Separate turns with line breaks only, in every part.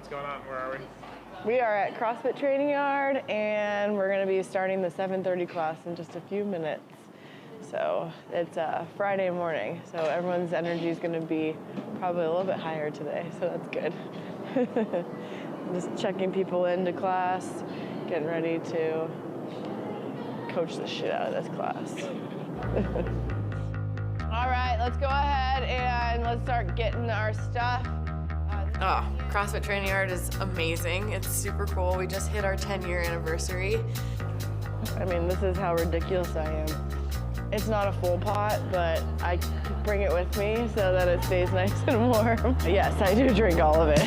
What's going on? Where are we?
We are at CrossFit Training Yard, and we're going to be starting the 7:30 class in just a few minutes. So it's Friday morning, so everyone's energy is going to be probably a little bit higher today, so that's good. Just checking people into class, getting ready to coach the shit out of this class. All right, let's go ahead and let's start getting our stuff.
Oh, CrossFit Training Yard is amazing. It's super cool. We just hit our 10-year anniversary.
I mean, this is how ridiculous I am. It's not a full pot, but I bring it with me so that it stays nice and warm. Yes, I do drink all of it.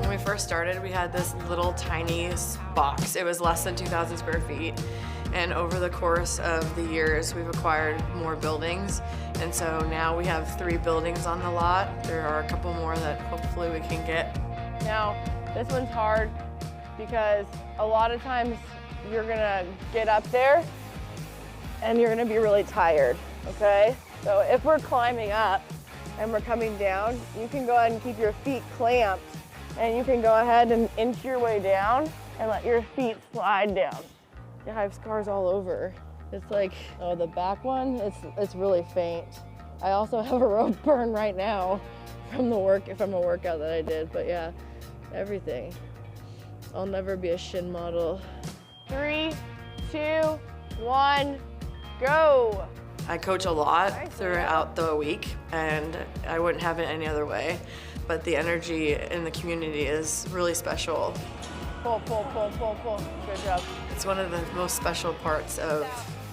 When we first started, we had this little tiny box. It was less than 2,000 square feet. And over the course of the years, we've acquired more buildings. And so now we have 3 buildings on the lot. There are a couple more that hopefully we can get.
Now, this one's hard because a lot of times you're gonna get up there and you're gonna be really tired, okay? So if we're climbing up and we're coming down, you can go ahead and keep your feet clamped and you can go ahead and inch your way down and let your feet slide down. Yeah, I have scars all over. It's like, oh, the back one, it's really faint. I also have a rope burn right now from a workout that I did, but yeah, everything. I'll never be a shin model. 3, 2, 1, go.
I coach a lot throughout the week, and I wouldn't have it any other way. But the energy in the community is really special.
Pull, pull, pull, pull, pull. Good job.
It's one of the most special parts of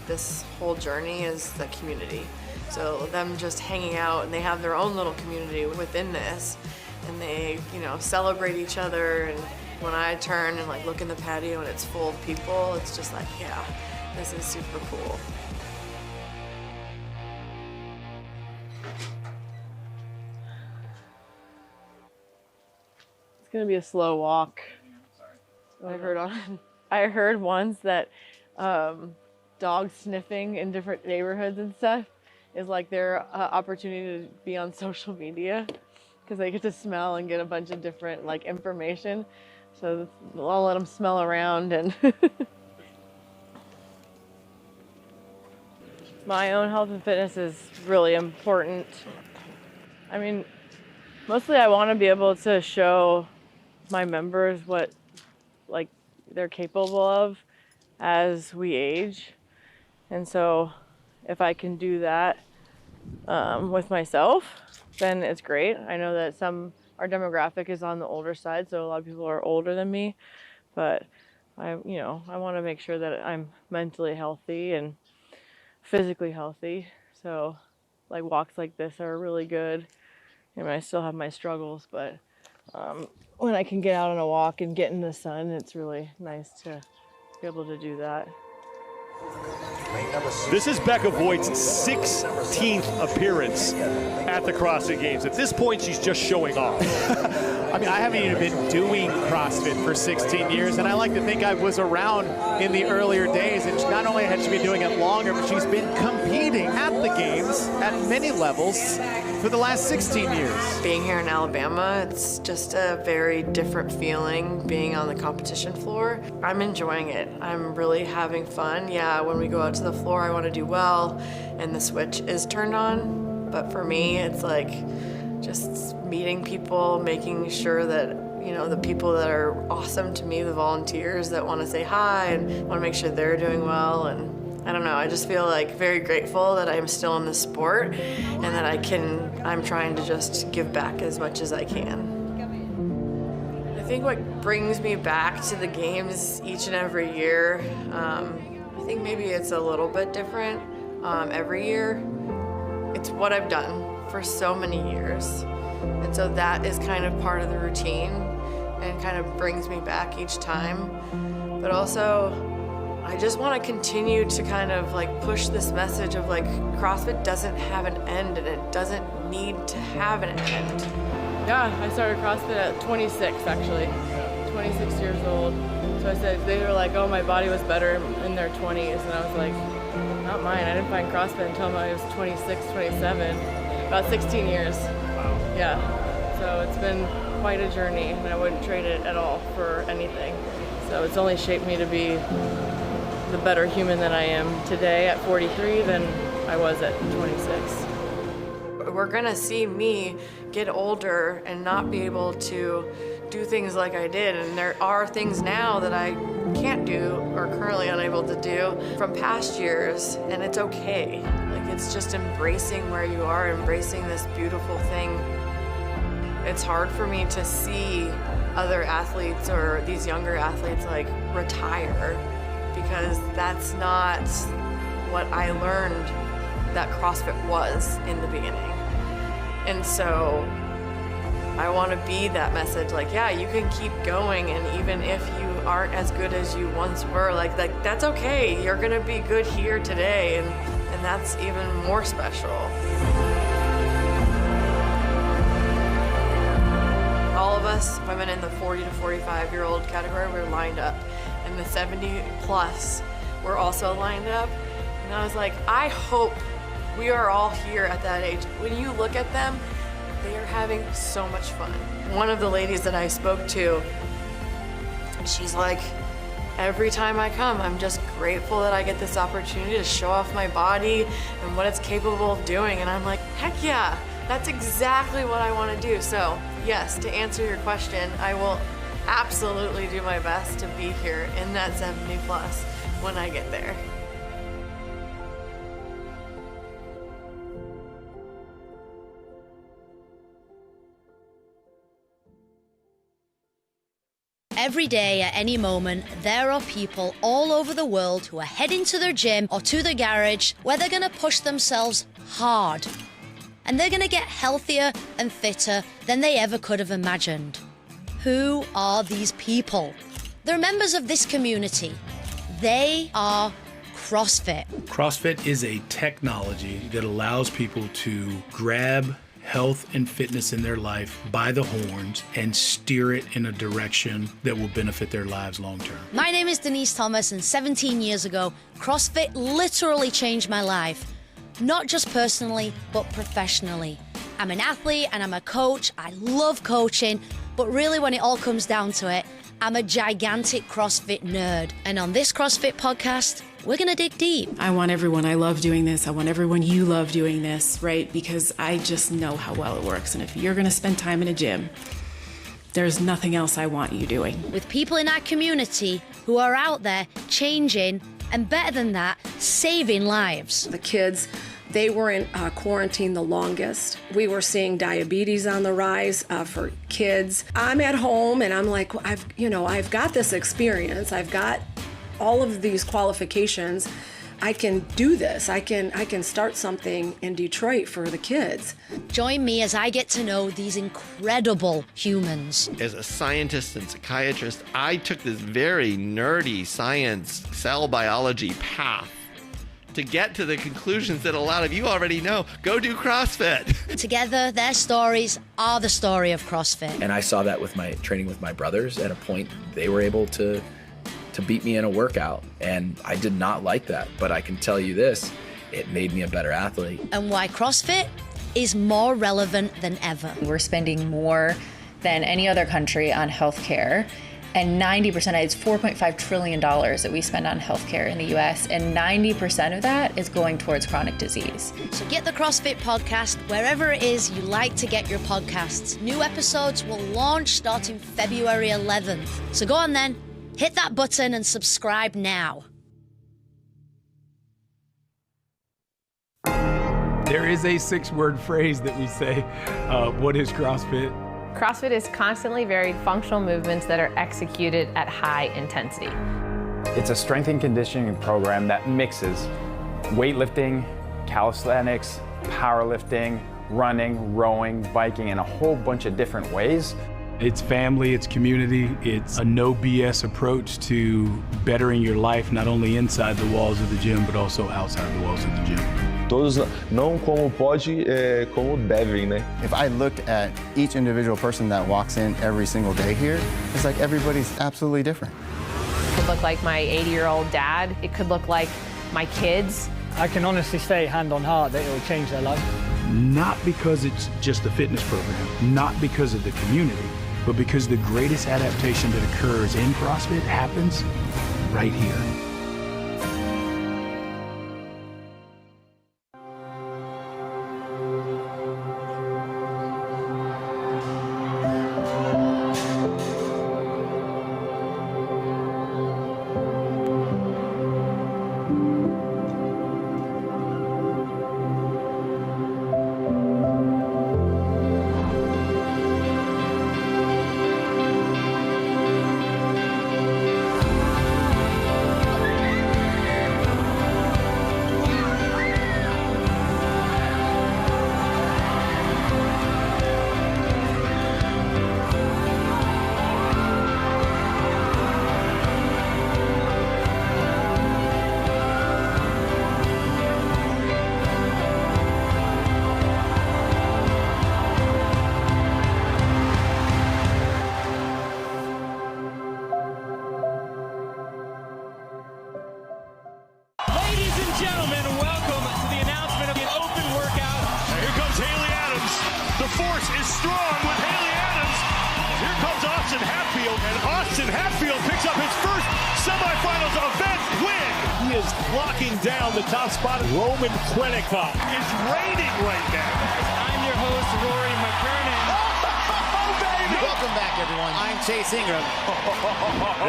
this whole journey is the community. So them just hanging out, and they have their own little community within this, and they, celebrate each other. And when I turn and look in the patio and it's full of people, it's just like, yeah, this is super cool.
It's gonna be a slow walk. I heard once that dogs sniffing in different neighborhoods and stuff is like their opportunity to be on social media because they get to smell and get a bunch of different information. So I'll let them smell around and my own health and fitness is really important. I mean, mostly I want to be able to show my members what they're capable of as we age. And so if I can do that with myself, then it's great. I know that our demographic is on the older side, so a lot of people are older than me, but I want to make sure that I'm mentally healthy and physically healthy. So walks like this are really good. I mean, I still have my struggles, but when I can get out on a walk and get in the sun, it's really nice to be able to do that.
This is Becca Voigt's 16th appearance at the CrossFit Games. At this point, she's just showing off.
I mean, I haven't even been doing CrossFit for 16 years, and I like to think I was around in the earlier days, and not only had she been doing it longer, but she's been competing at the Games at many levels for the last 16 years.
Being here in Alabama, it's just a very different feeling being on the competition floor. I'm enjoying it. I'm really having fun. Yeah, when we go out to the floor, I want to do well, and the switch is turned on. But for me, it's just meeting people, making sure that the people that are awesome to me, the volunteers that want to say hi and want to make sure they're doing well. And I don't know, I just feel very grateful that I'm still in the sport and that I'm trying to just give back as much as I can. I think what brings me back to the Games each and every year, I think maybe it's a little bit different every year. It's what I've done for so many years. And so that is kind of part of the routine and kind of brings me back each time. But also, I just want to continue to kind of push this message of CrossFit doesn't have an end and it doesn't need to have an end.
Yeah, I started CrossFit at 26 actually, 26 years old. So I said, they were like, oh, my body was better in their 20s. And I was like, not mine. I didn't find CrossFit until I was 26, 27, about 16 years.
Wow.
Yeah, so it's been quite a journey, and I wouldn't trade it at all for anything. So it's only shaped me to be the better human that I am today at 43 than I was at 26.
We're gonna see me get older and not be able to do things like I did, and there are things now that I can't do or currently unable to do from past years, and it's okay. Like, it's just embracing where you are, embracing this beautiful thing. It's hard for me to see other athletes or these younger athletes like retire, because that's not what I learned that CrossFit was in the beginning. And so I want to be that message, like, yeah, you can keep going, and even if you aren't as good as you once were, like that's okay. You're gonna be good here today, and that's even more special. All of us women in the 40 to 45-year-old category were lined up, and the 70 plus were also lined up. And I was like, I hope we are all here at that age. When you look at them, they are having so much fun. One of the ladies that I spoke to, she's like, every time I come, I'm just grateful that I get this opportunity to show off my body and what it's capable of doing. And I'm like, heck yeah, that's exactly what I want to do. So yes, to answer your question, I will absolutely do my best to be here in that 70 plus when I get there.
Every day, at any moment, there are people all over the world who are heading to their gym or to their garage where they're going to push themselves hard. And they're going to get healthier and fitter than they ever could have imagined. Who are these people? They're members of this community. They are CrossFit.
CrossFit is a technology that allows people to grab health and fitness in their life by the horns and steer it in a direction that will benefit their lives long term.
My name is Denise Thomas, and 17 years ago, CrossFit literally changed my life. Not just personally, but professionally. I'm an athlete and I'm a coach. I love coaching, but really when it all comes down to it, I'm a gigantic CrossFit nerd. And on this CrossFit podcast, we're gonna dig deep.
I want everyone, I love doing this. I want everyone, you love doing this, right? Because I just know how well it works. And if you're gonna spend time in a gym, there's nothing else I want you doing.
With people in our community who are out there changing, and better than that, saving lives.
The kids, they were in quarantine the longest. We were seeing diabetes on the rise for kids. I'm at home and I'm like, I've got this experience. I've got all of these qualifications. I can do this. I can start something in Detroit for the kids.
Join me as I get to know these incredible humans.
As a scientist and psychiatrist, I took this very nerdy science, cell biology path to get to the conclusions that a lot of you already know. Go do CrossFit.
Together, their stories are the story of CrossFit.
And I saw that with my training with my brothers. At a point, they were able to beat me in a workout, and I did not like that. But I can tell you this, it made me a better athlete.
And why CrossFit is more relevant than ever.
We're spending more than any other country on healthcare, and 90% of it's $4.5 trillion that we spend on healthcare in the US, and 90% of that is going towards chronic disease.
So get the CrossFit podcast wherever it is you like to get your podcasts. New episodes will launch starting February 11th. So go on then, hit that button and subscribe now.
There is a 6-word phrase that we say, what is CrossFit?
CrossFit is constantly varied functional movements that are executed at high intensity.
It's a strength and conditioning program that mixes weightlifting, calisthenics, powerlifting, running, rowing, biking, in a whole bunch of different ways.
It's family, it's community, it's a no BS approach to bettering your life, not only inside the walls of the gym, but also outside the walls of the gym.
Todos não como pode, como devem, né?
If I looked at each individual person that walks in every single day here, it's like everybody's absolutely different.
It could look like my 80-year-old dad. It could look like my kids.
I can honestly say, hand on heart, that it will change their life.
Not because it's just a fitness program, not because of the community, but because the greatest adaptation that occurs in CrossFit happens right here.
Hatfield picks up his first semifinals event win. He is locking down the top spot. Roman Khrennikov is reigning right now.
I'm your host, Rory McKernan.
Oh, baby! Welcome back, everyone. I'm Chase Ingram.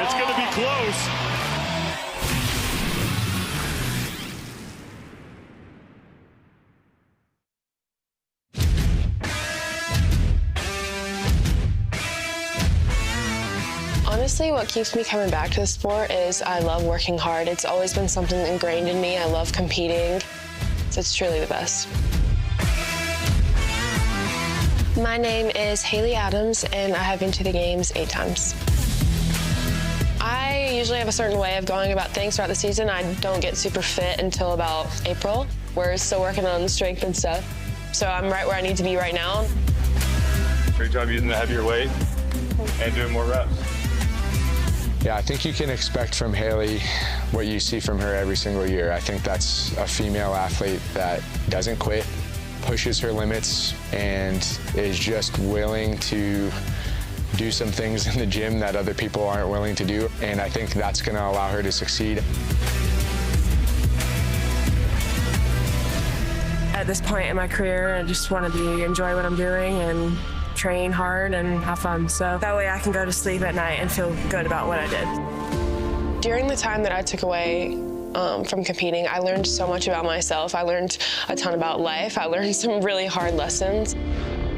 It's going to be close.
Honestly, what keeps me coming back to the sport is I love working hard. It's always been something ingrained in me. I love competing. So it's truly the best. My name is Haley Adams, and I have been to the games 8 times. I usually have a certain way of going about things throughout the season. I don't get super fit until about April. We're still working on strength and stuff. So I'm right where I need to be right now.
Great job using the heavier weight and doing more reps.
Yeah, I think you can expect from Haley what you see from her every single year. I think that's a female athlete that doesn't quit, pushes her limits, and is just willing to do some things in the gym that other people aren't willing to do. And I think that's going to allow her to succeed.
At this point in my career, I just want to enjoy what I'm doing and train hard and have fun. So that way I can go to sleep at night and feel good about what I did.
During the time that I took away from competing, I learned so much about myself. I learned a ton about life. I learned some really hard lessons.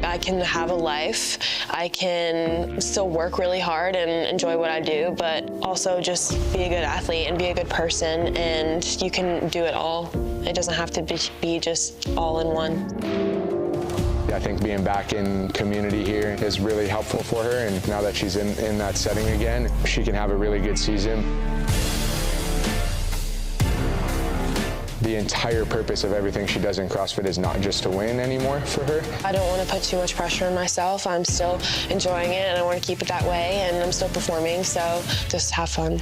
I can have a life. I can still work really hard and enjoy what I do, but also just be a good athlete and be a good person, and you can do it all. It doesn't have to be just all in one.
I think being back in community here is really helpful for her, and now that she's in that setting again, she can have a really good season. The entire purpose of everything she does in CrossFit is not just to win anymore for her.
I don't want to put too much pressure on myself. I'm still enjoying it, and I want to keep it that way, and I'm still performing, so just have fun.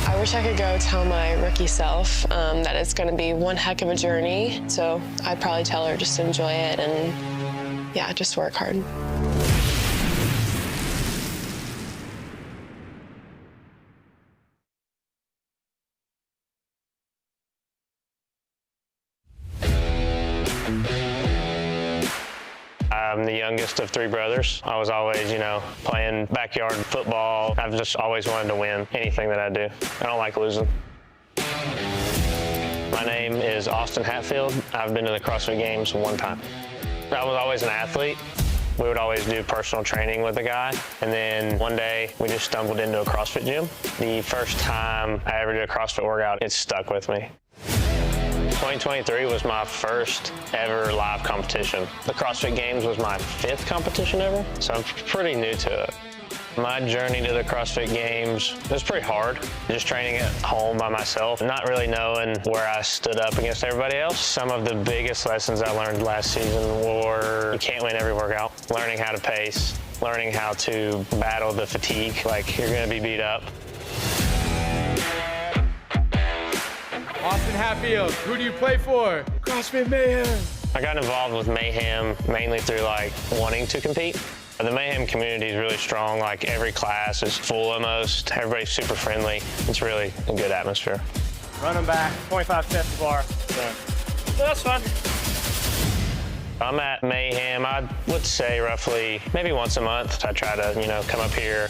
I wish I could go tell my rookie self that it's going to be one heck of a journey. So I'd probably tell her just to enjoy it and, yeah, just work hard.
I'm the youngest of 3 brothers. I was always, playing backyard football. I've just always wanted to win anything that I do. I don't like losing. My name is Austin Hatfield. I've been to the CrossFit Games 1 time. I was always an athlete. We would always do personal training with a guy. And then one day we just stumbled into a CrossFit gym. The first time I ever did a CrossFit workout, it stuck with me. 2023 was my first ever live competition. The CrossFit Games was my 5th competition ever, so I'm pretty new to it. My journey to the CrossFit Games was pretty hard. Just training at home by myself, not really knowing where I stood up against everybody else. Some of the biggest lessons I learned last season were you can't win every workout, learning how to pace, learning how to battle the fatigue. Like, you're gonna be beat up.
Austin Hatfield, who do you play for? CrossFit Mayhem.
I got involved with Mayhem mainly through like wanting to compete. The Mayhem community is really strong. Like, every class is full almost. Everybody's super friendly. It's really a good atmosphere.
Running back, 25 steps to bar. So that's fun.
I'm at Mayhem, I would say roughly maybe once a month. I try to, come up here,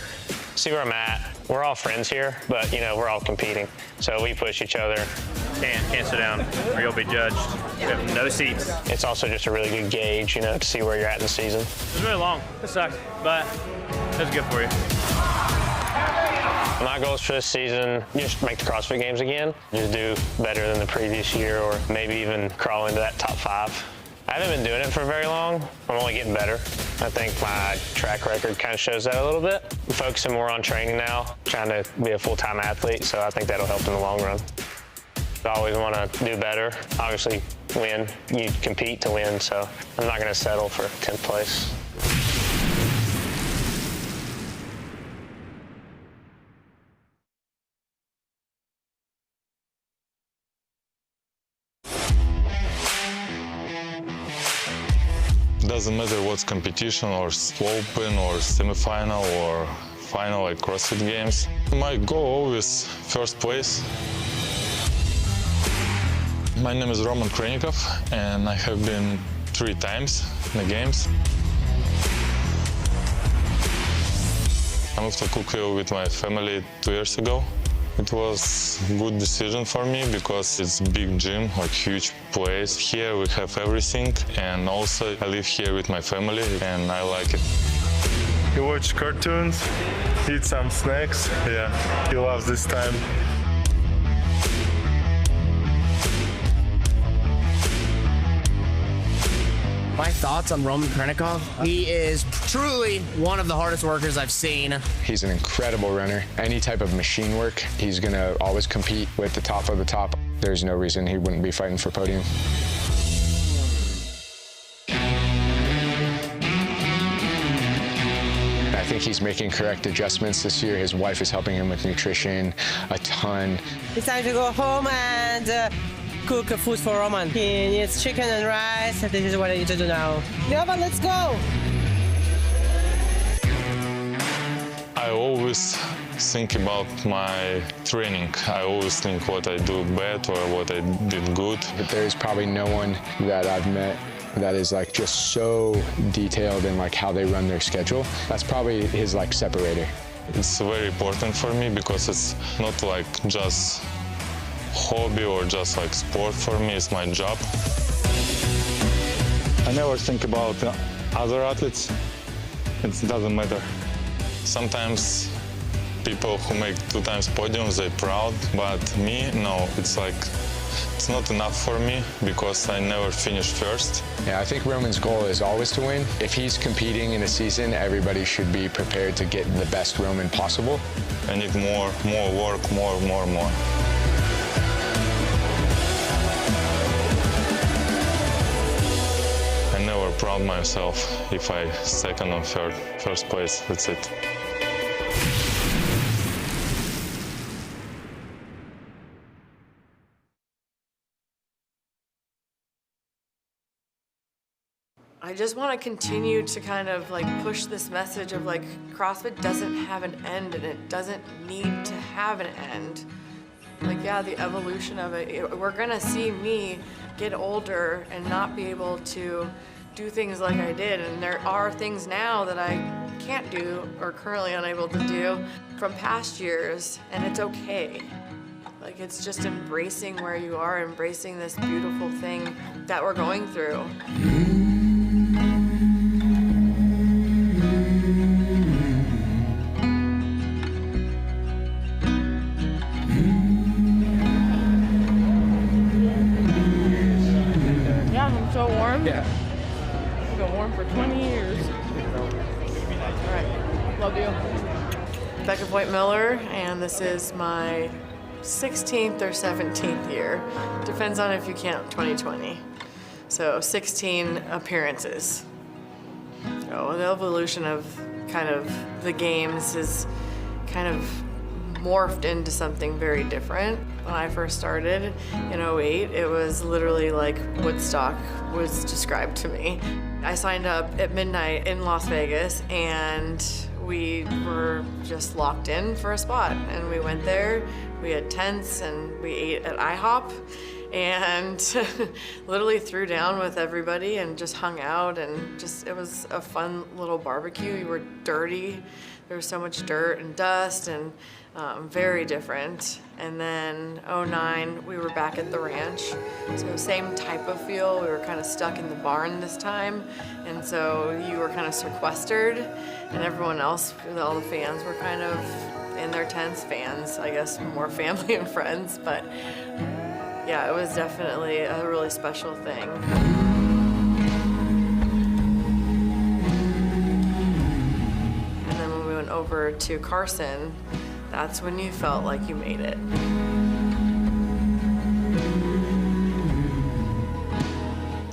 see where I'm at. We're all friends here, but, we're all competing. So we push each other.
Can't sit down or you'll be judged. We have no seats.
It's also just a really good gauge, to see where you're at in the season.
It was really long. It sucks, but it's good for you.
My goals for this season, just make the CrossFit Games again. Just do better than the previous year, or maybe even crawl into that top 5. I haven't been doing it for very long. I'm only getting better. I think my track record kind of shows that a little bit. I'm focusing more on training now, trying to be a full-time athlete, so I think that'll help in the long run. I always want to do better. Obviously, win. You compete to win, so I'm not going to settle for 10th place.
Doesn't matter what's competition or open or semi-final or final like CrossFit Games. My goal always first place. My name is Roman Khrennikov and I have been 3 times in the games. I moved to Cookeville with my family 2 years ago. It was a good decision for me because it's a big gym, like huge place. Here we have everything, and also I live here with my family and I like it.
He watch cartoons, eat some snacks. Yeah, he loves this time.
My thoughts on Roman Khrennikov? He is truly one of the hardest workers I've seen.
He's an incredible runner. Any type of machine work, he's gonna always compete with the top of the top. There's no reason he wouldn't be fighting for podium. I think he's making correct adjustments this year. His wife is helping him with nutrition a ton.
It's time to go home and cook food for Roman. He needs chicken and rice. This is what I need to do now. Roman, let's go!
I always think about my training. I always think what I do bad or what I did good.
But there's probably no one that I've met that is like just so detailed in like how they run their schedule. That's probably his like separator.
It's very important for me because it's not like just hobby or just like sport for me. It's my job.
I never think about other athletes. It doesn't matter.
Sometimes people who make 2 times podiums, they're proud, but me, no. It's like, it's not enough for me because I never finished first.
Yeah, I think Roman's goal is always to win. If he's competing in a season, everybody should be prepared to get the best Roman possible.
I need more work, more. I never proud myself if I second or first place. That's it.
I just want to continue to kind of like push this message of like CrossFit doesn't have an end and it doesn't need to have an end. Like, yeah, the evolution of it, we're gonna see me get older and not be able to do things like I did, and there are things now that I can't do or currently unable to do from past years, and it's okay. Like, it's just embracing where you are, embracing this beautiful thing that we're going through. So warm? Yeah. I've been warm for 20 years. All right, love you. Becca Boyd Miller, and this is my 16th or 17th year. Depends on if you count 2020. So 16 appearances. So the evolution of kind of the games is kind of morphed into something very different. When I first started in '08, it was literally like Woodstock was described to me. I signed up at midnight in Las Vegas, and we were just locked in for a spot. And we went there, we had tents, and we ate at IHOP, and literally threw down with everybody and just hung out, and just, it was a fun little barbecue. We were dirty. There was so much dirt and dust, and very different. And then '09, we were back at the ranch. So same type of feel. We were kind of stuck in the barn this time. And so you were kind of sequestered, and everyone else, all the fans were kind of in their tents. Fans, I guess, more family and friends. But yeah, it was definitely a really special thing. And then when we went over to Carson, that's when you felt like you made it.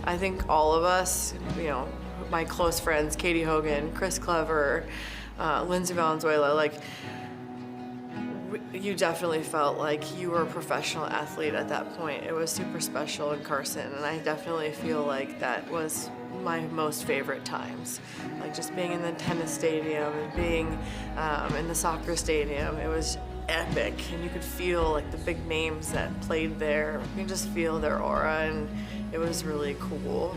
I think all of us, you know, my close friends, Katie Hogan, Chris Clever, Lindsay Valenzuela, like, you definitely felt like you were a professional athlete at that point. It was super special in Carson, and I definitely feel like that was my most favorite times. Like just being in the tennis stadium and being in the soccer stadium, it was epic, and you could feel like the big names that played there. You could just feel their aura, and it was really cool.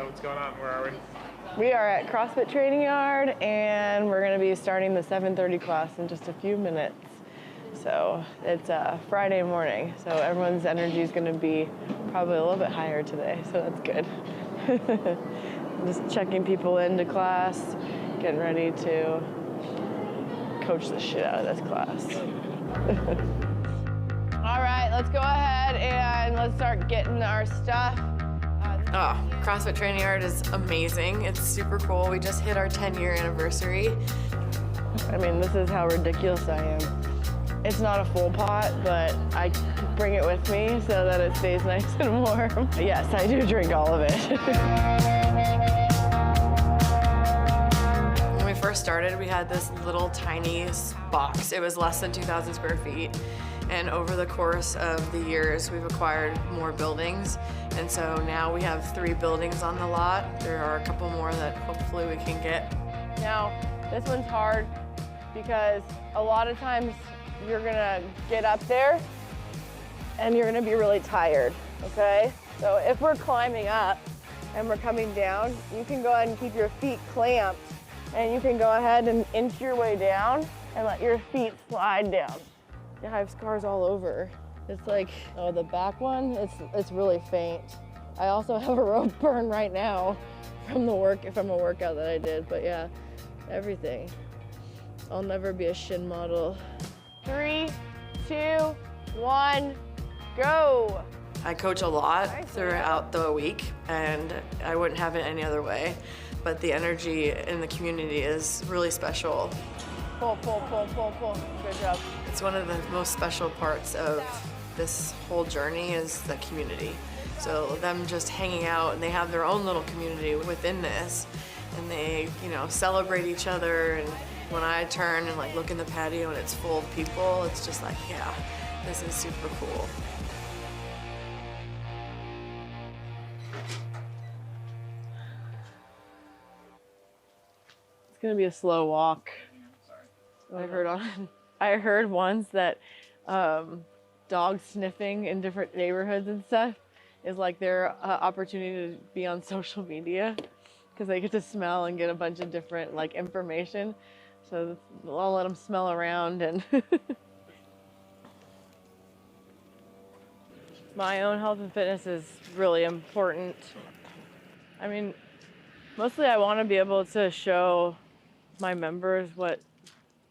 What's going on? Where are we?
We are at CrossFit Training Yard, and we're going to be starting the 7:30 class in just a few minutes. So it's Friday morning, so everyone's energy is going to be probably a little bit higher today, so that's good. Just checking people into class, getting ready to coach the shit out of this class. All right, let's go ahead and let's start getting our stuff. CrossFit Training Yard is amazing. It's super cool. We just hit our 10-year anniversary. I mean, this is how ridiculous I am. It's not a full pot, but I bring it with me so that it stays nice and warm. Yes, I do drink all of it. When we first started, we had this little tiny box. It was less than 2,000 square feet. And over the course of the years, we've acquired more buildings. And so now we have 3 buildings on the lot. There are a couple more that hopefully we can get. Now, this one's hard because a lot of times you're gonna get up there and you're gonna be really tired, okay? So if we're climbing up and we're coming down, you can go ahead and keep your feet clamped, and you can go ahead and inch your way down and let your feet slide down. Yeah, I have scars all over. It's like, oh, the back one, it's really faint. I also have a rope burn right now from a workout that I did, but yeah, everything. I'll never be a shin model. 3, 2, 1, go. I coach a lot throughout the week, and I wouldn't have it any other way, but the energy in the community is really special. Pull, pull, pull, pull, pull. Good job. It's one of the most special parts of this whole journey is the community. So them just hanging out, and they have their own little community within this, and they, you know, celebrate each other. And when I turn and like look in the patio and it's full of people, it's just like, yeah, this is super cool. It's gonna be a slow walk. I heard once that dogs sniffing in different neighborhoods and stuff is like their opportunity to be on social media, because they get to smell and get a bunch of different like information. So I'll let them smell around. And my own health and fitness is really important. I mean, mostly I want to be able to show my members what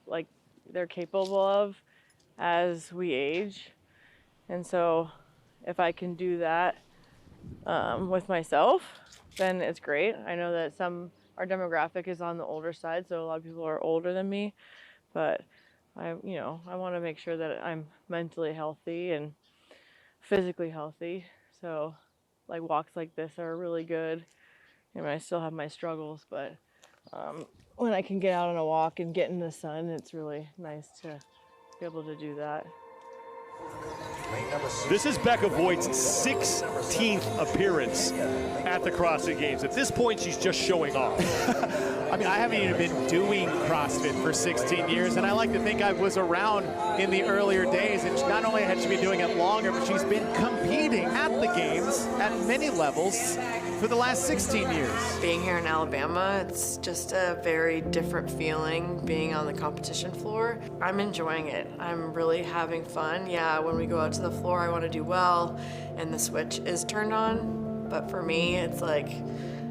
like they're capable of as we age. And so if I can do that with myself, then it's great. I know that our demographic is on the older side, so a lot of people are older than me, but I want to make sure that I'm mentally healthy and physically healthy. So like walks like this are really good. I mean, I still have my struggles, but when I can get out on a walk and get in the sun, it's really nice to be able to do that.
This is Becca Voigt's 16th appearance at the CrossFit Games. At this point, she's just showing off.
I mean, I haven't even been doing CrossFit for 16 years, and I like to think I was around in the earlier days, and not only had she been doing it longer, but she's been competing at the Games at many levels for the last 16 years.
Being here in Alabama, it's just a very different feeling being on the competition floor. I'm enjoying it. I'm really having fun. Yeah, when we go out to the floor, I want to do well, and the switch is turned on. But for me, it's like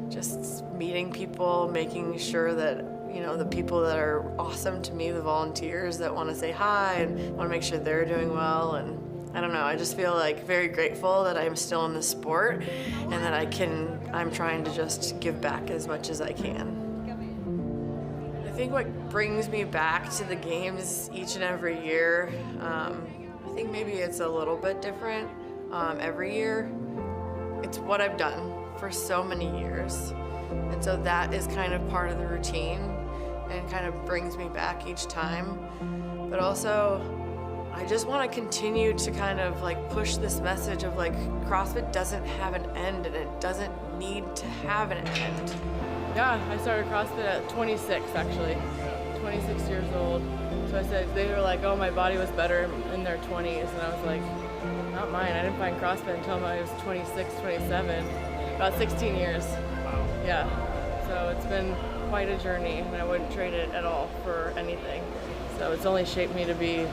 just meeting people, making sure that, you know, the people that are awesome to me, the volunteers that want to say hi and want to make sure they're doing well. And I don't know, I just feel like very grateful that I'm still in the sport and that I'm trying to just give back as much as I can. I think what brings me back to the Games each and every year, I think maybe it's a little bit different every year. It's what I've done for so many years. And so that is kind of part of the routine and kind of brings me back each time. But also, I just want to continue to kind of like push this message of like CrossFit doesn't have an end and it doesn't need to have an end. Yeah, I started CrossFit at 26 actually, 26 years old. So I said, they were like, oh, my body was better in their 20s. And I was like, not mine. I didn't find CrossFit until I was 26, 27, about 16 years. Wow. Yeah, so it's been quite a journey and I wouldn't trade it at all for anything. So it's only shaped me to be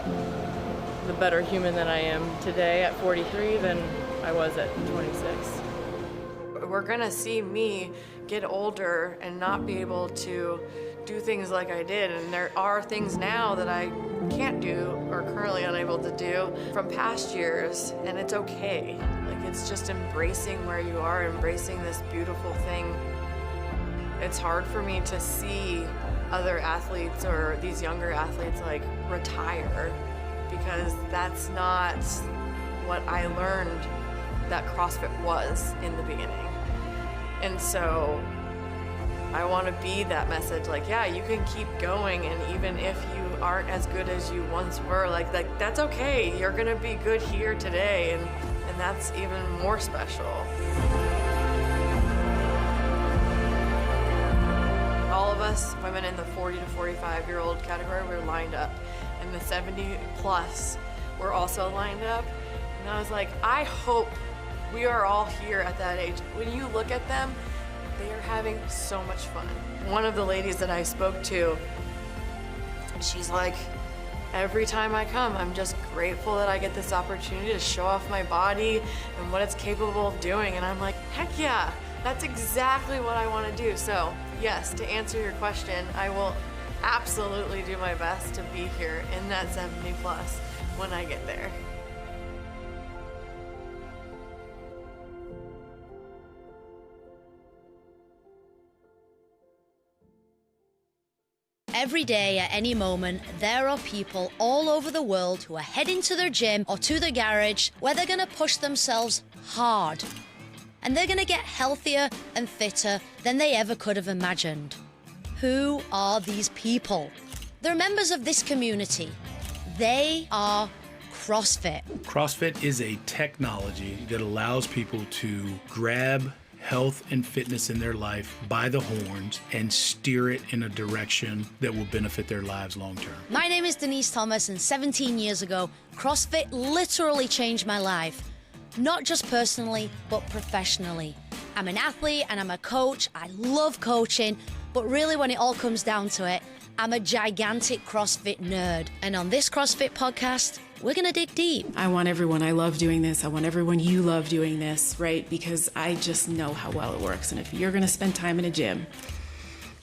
the better human that I am today at 43 than I was at 26. We're gonna see me get older and not be able to do things like I did, and there are things now that I can't do or currently unable to do from past years, and it's okay. Like, it's just embracing where you are, embracing this beautiful thing. It's hard for me to see other athletes or these younger athletes like retire, because that's not what I learned that CrossFit was in the beginning. And so I want to be that message, like, yeah, you can keep going, and even if you aren't as good as you once were, like that's okay. You're gonna be good here today, and that's even more special. All of us women in the 40 to 45-year-old category were lined up, and the 70 plus were also lined up. And I was like, I hope we are all here at that age. When you look at them, they are having so much fun. One of the ladies that I spoke to, she's like, every time I come, I'm just grateful that I get this opportunity to show off my body and what it's capable of doing. And I'm like, heck yeah, that's exactly what I want to do. So yes, to answer your question, I will absolutely do my best to be here in that 70 plus when I get there.
Every day, at any moment, there are people all over the world who are heading to their gym or to their garage where they're going to push themselves hard. And they're going to get healthier and fitter than they ever could have imagined. Who are these people? They're members of this community. They are CrossFit.
CrossFit is a technology that allows people to grab health and fitness in their life by the horns and steer it in a direction that will benefit their lives long term.
My name is Denise Thomas, and 17 years ago, CrossFit literally changed my life. Not just personally, but professionally. I'm an athlete and I'm a coach. I love coaching, but really when it all comes down to it, I'm a gigantic CrossFit nerd. And on this CrossFit podcast, we're gonna dig deep.
I want everyone, I love doing this. I want everyone, you love doing this, right? Because I just know how well it works. And if you're gonna spend time in a gym,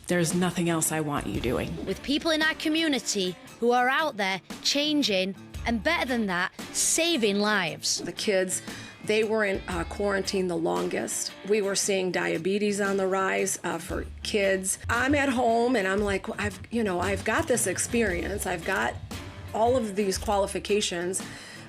there's nothing else I want you doing.
With people in our community who are out there changing, and better than that, saving lives.
The kids, they were in quarantine the longest. We were seeing diabetes on the rise for kids. I'm at home and I'm like, I've got this experience. I've got all of these qualifications,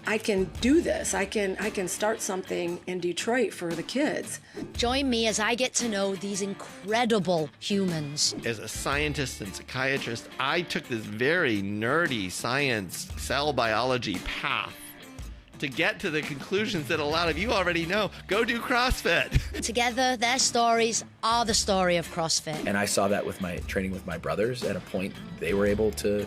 I can do this. I can start something in Detroit for the kids.
Join me as I get to know these incredible humans.
As a scientist and psychiatrist, I took this very nerdy science, cell biology path to get to the conclusions that a lot of you already know. Go do CrossFit.
Together, their stories are the story of CrossFit.
And I saw that with my training with my brothers. At a point, they were able to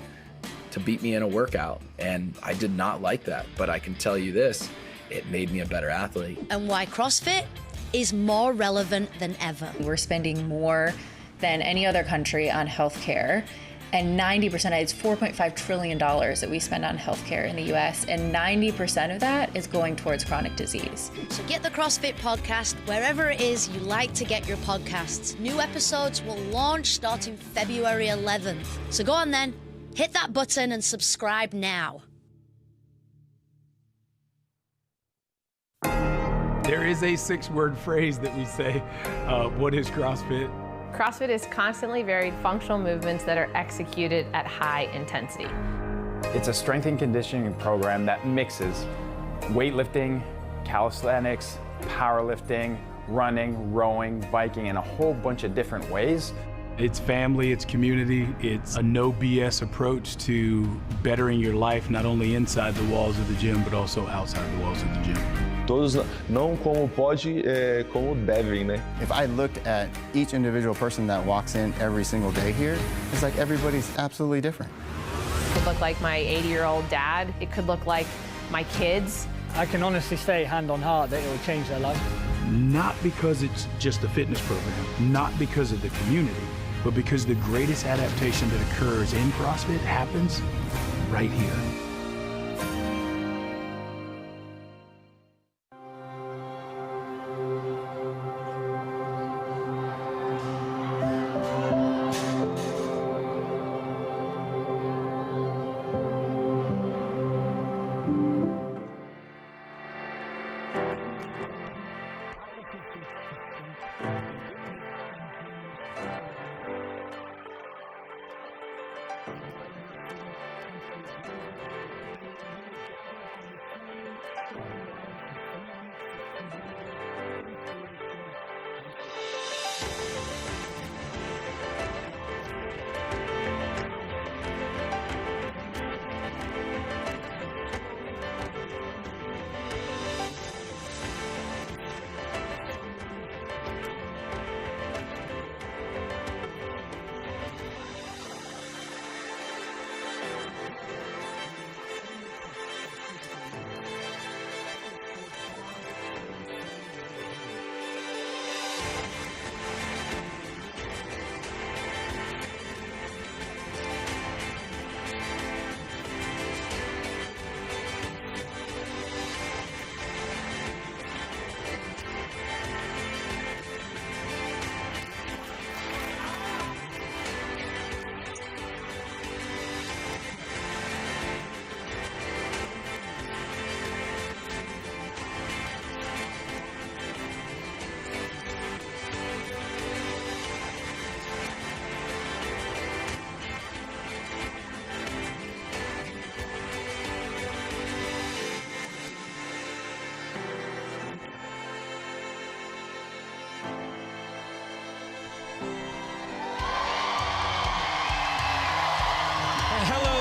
beat me in a workout, and I did not like that. But I can tell you this, it made me a better athlete.
And why CrossFit is more relevant than ever.
We're spending more than any other country on healthcare. And 90%, it's $4.5 trillion that we spend on healthcare in the US, and 90% of that is going towards chronic disease.
So get the CrossFit podcast wherever it is you like to get your podcasts. New episodes will launch starting February 11th. So go on then, hit that button and subscribe now.
There is a 6-word phrase that we say, what is CrossFit?
CrossFit is constantly varied functional movements that are executed at high intensity.
It's a strength and conditioning program that mixes weightlifting, calisthenics, powerlifting, running, rowing, biking, in a whole bunch of different ways.
It's family, it's community, it's a no BS approach to bettering your life, not only inside the walls of the gym, but also outside the walls of the gym.
Todos não como pode, como devem, né?
If I looked at each individual person that walks in every single day here, it's like everybody's absolutely different.
It could look like my 80-year-old dad. It could look like my kids.
I can honestly say, hand on heart, that it will change their life.
Not because it's just a fitness program, not because of the community, but because the greatest adaptation that occurs in CrossFit happens right here.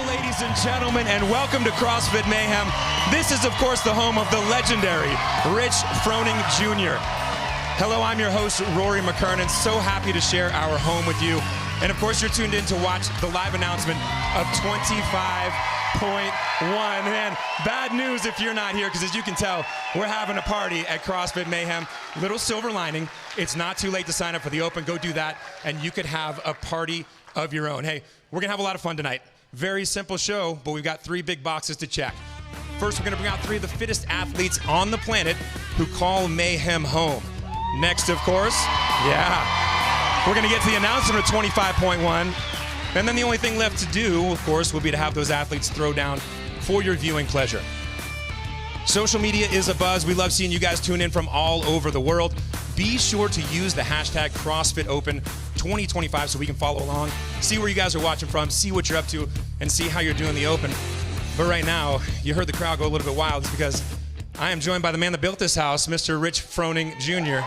Ladies and gentlemen, and welcome to CrossFit Mayhem. This is, of course, the home of the legendary Rich Froning Jr. Hello, I'm your host, Rory McKernan. So happy to share our home with you. And of course, you're tuned in to watch the live announcement of 25.1. Man, bad news if you're not here, because as you can tell, we're having a party at CrossFit Mayhem. Little silver lining, it's not too late to sign up for the Open. Go do that, and you could have a party of your own. Hey, we're going to have a lot of fun tonight. Very simple show, but we've got 3 big boxes to check. First, we're going to bring out 3 of the fittest athletes on the planet who call Mayhem home. Next, of course, we're going to get to the announcement of 25.1. And then the only thing left to do, of course, will be to have those athletes throw down for your viewing pleasure. Social media is abuzz. We love seeing you guys tune in from all over the world. Be sure to use the hashtag CrossFit Open 2025 so we can follow along, see where you guys are watching from, see what you're up to, and see how you're doing the Open. But right now, you heard the crowd go a little bit wild. It's because I am joined by the man that built this house, Mr. Rich Froning Jr.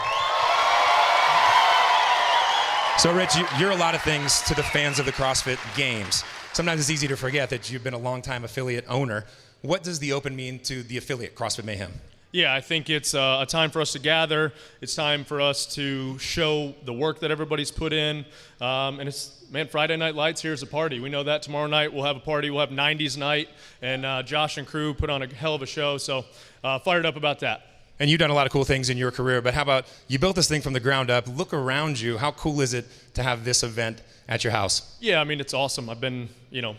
So, Rich, you're a lot of things to the fans of the CrossFit Games. Sometimes it's easy to forget that you've been a longtime affiliate owner. What does the Open mean to the affiliate, CrossFit Mayhem?
Yeah, I think it's a time for us to gather. It's time for us to show the work that everybody's put in. And it's, man, Friday Night Lights, here's a party. We know that tomorrow night we'll have a party. We'll have 90s night. And Josh and crew put on a hell of a show. So fired up about that.
And you've done a lot of cool things in your career, but how about you built this thing from the ground up? Look around you. How cool is it to have this event at your house?
Yeah, I mean, it's awesome. I've been,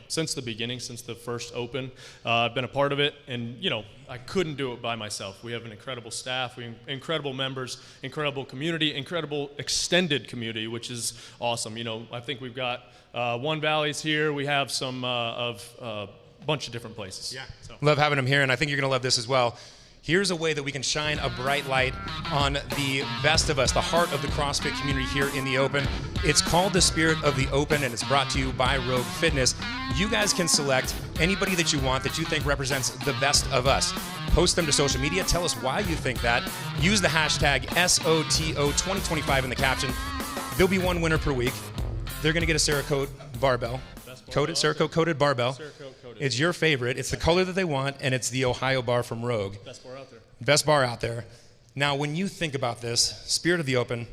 since the beginning, since the first Open, I've been a part of it. And, I couldn't do it by myself. We have an incredible staff, we have incredible members, incredible community, incredible extended community, which is awesome. I think we've got One Valley's here. We have some of a bunch of different places.
Yeah.
So.
Love having them here, and I think you're going to love this as well. Here's a way that we can shine a bright light on the best of us, the heart of the CrossFit community here in the Open. It's called the Spirit of the Open, and it's brought to you by Rogue Fitness. You guys can select anybody that you want that you think represents the best of us. Post them to social media. Tell us why you think that. Use the hashtag SOTO2025 in the caption. There'll be one winner per week. They're going to get a Cerakote barbell. Cerakote coated barbell. It's your favorite. It's the color that they want, and it's the Ohio bar from Rogue.
Best bar out there.
Best bar out there. Now, when you think about this, Spirit of the Open,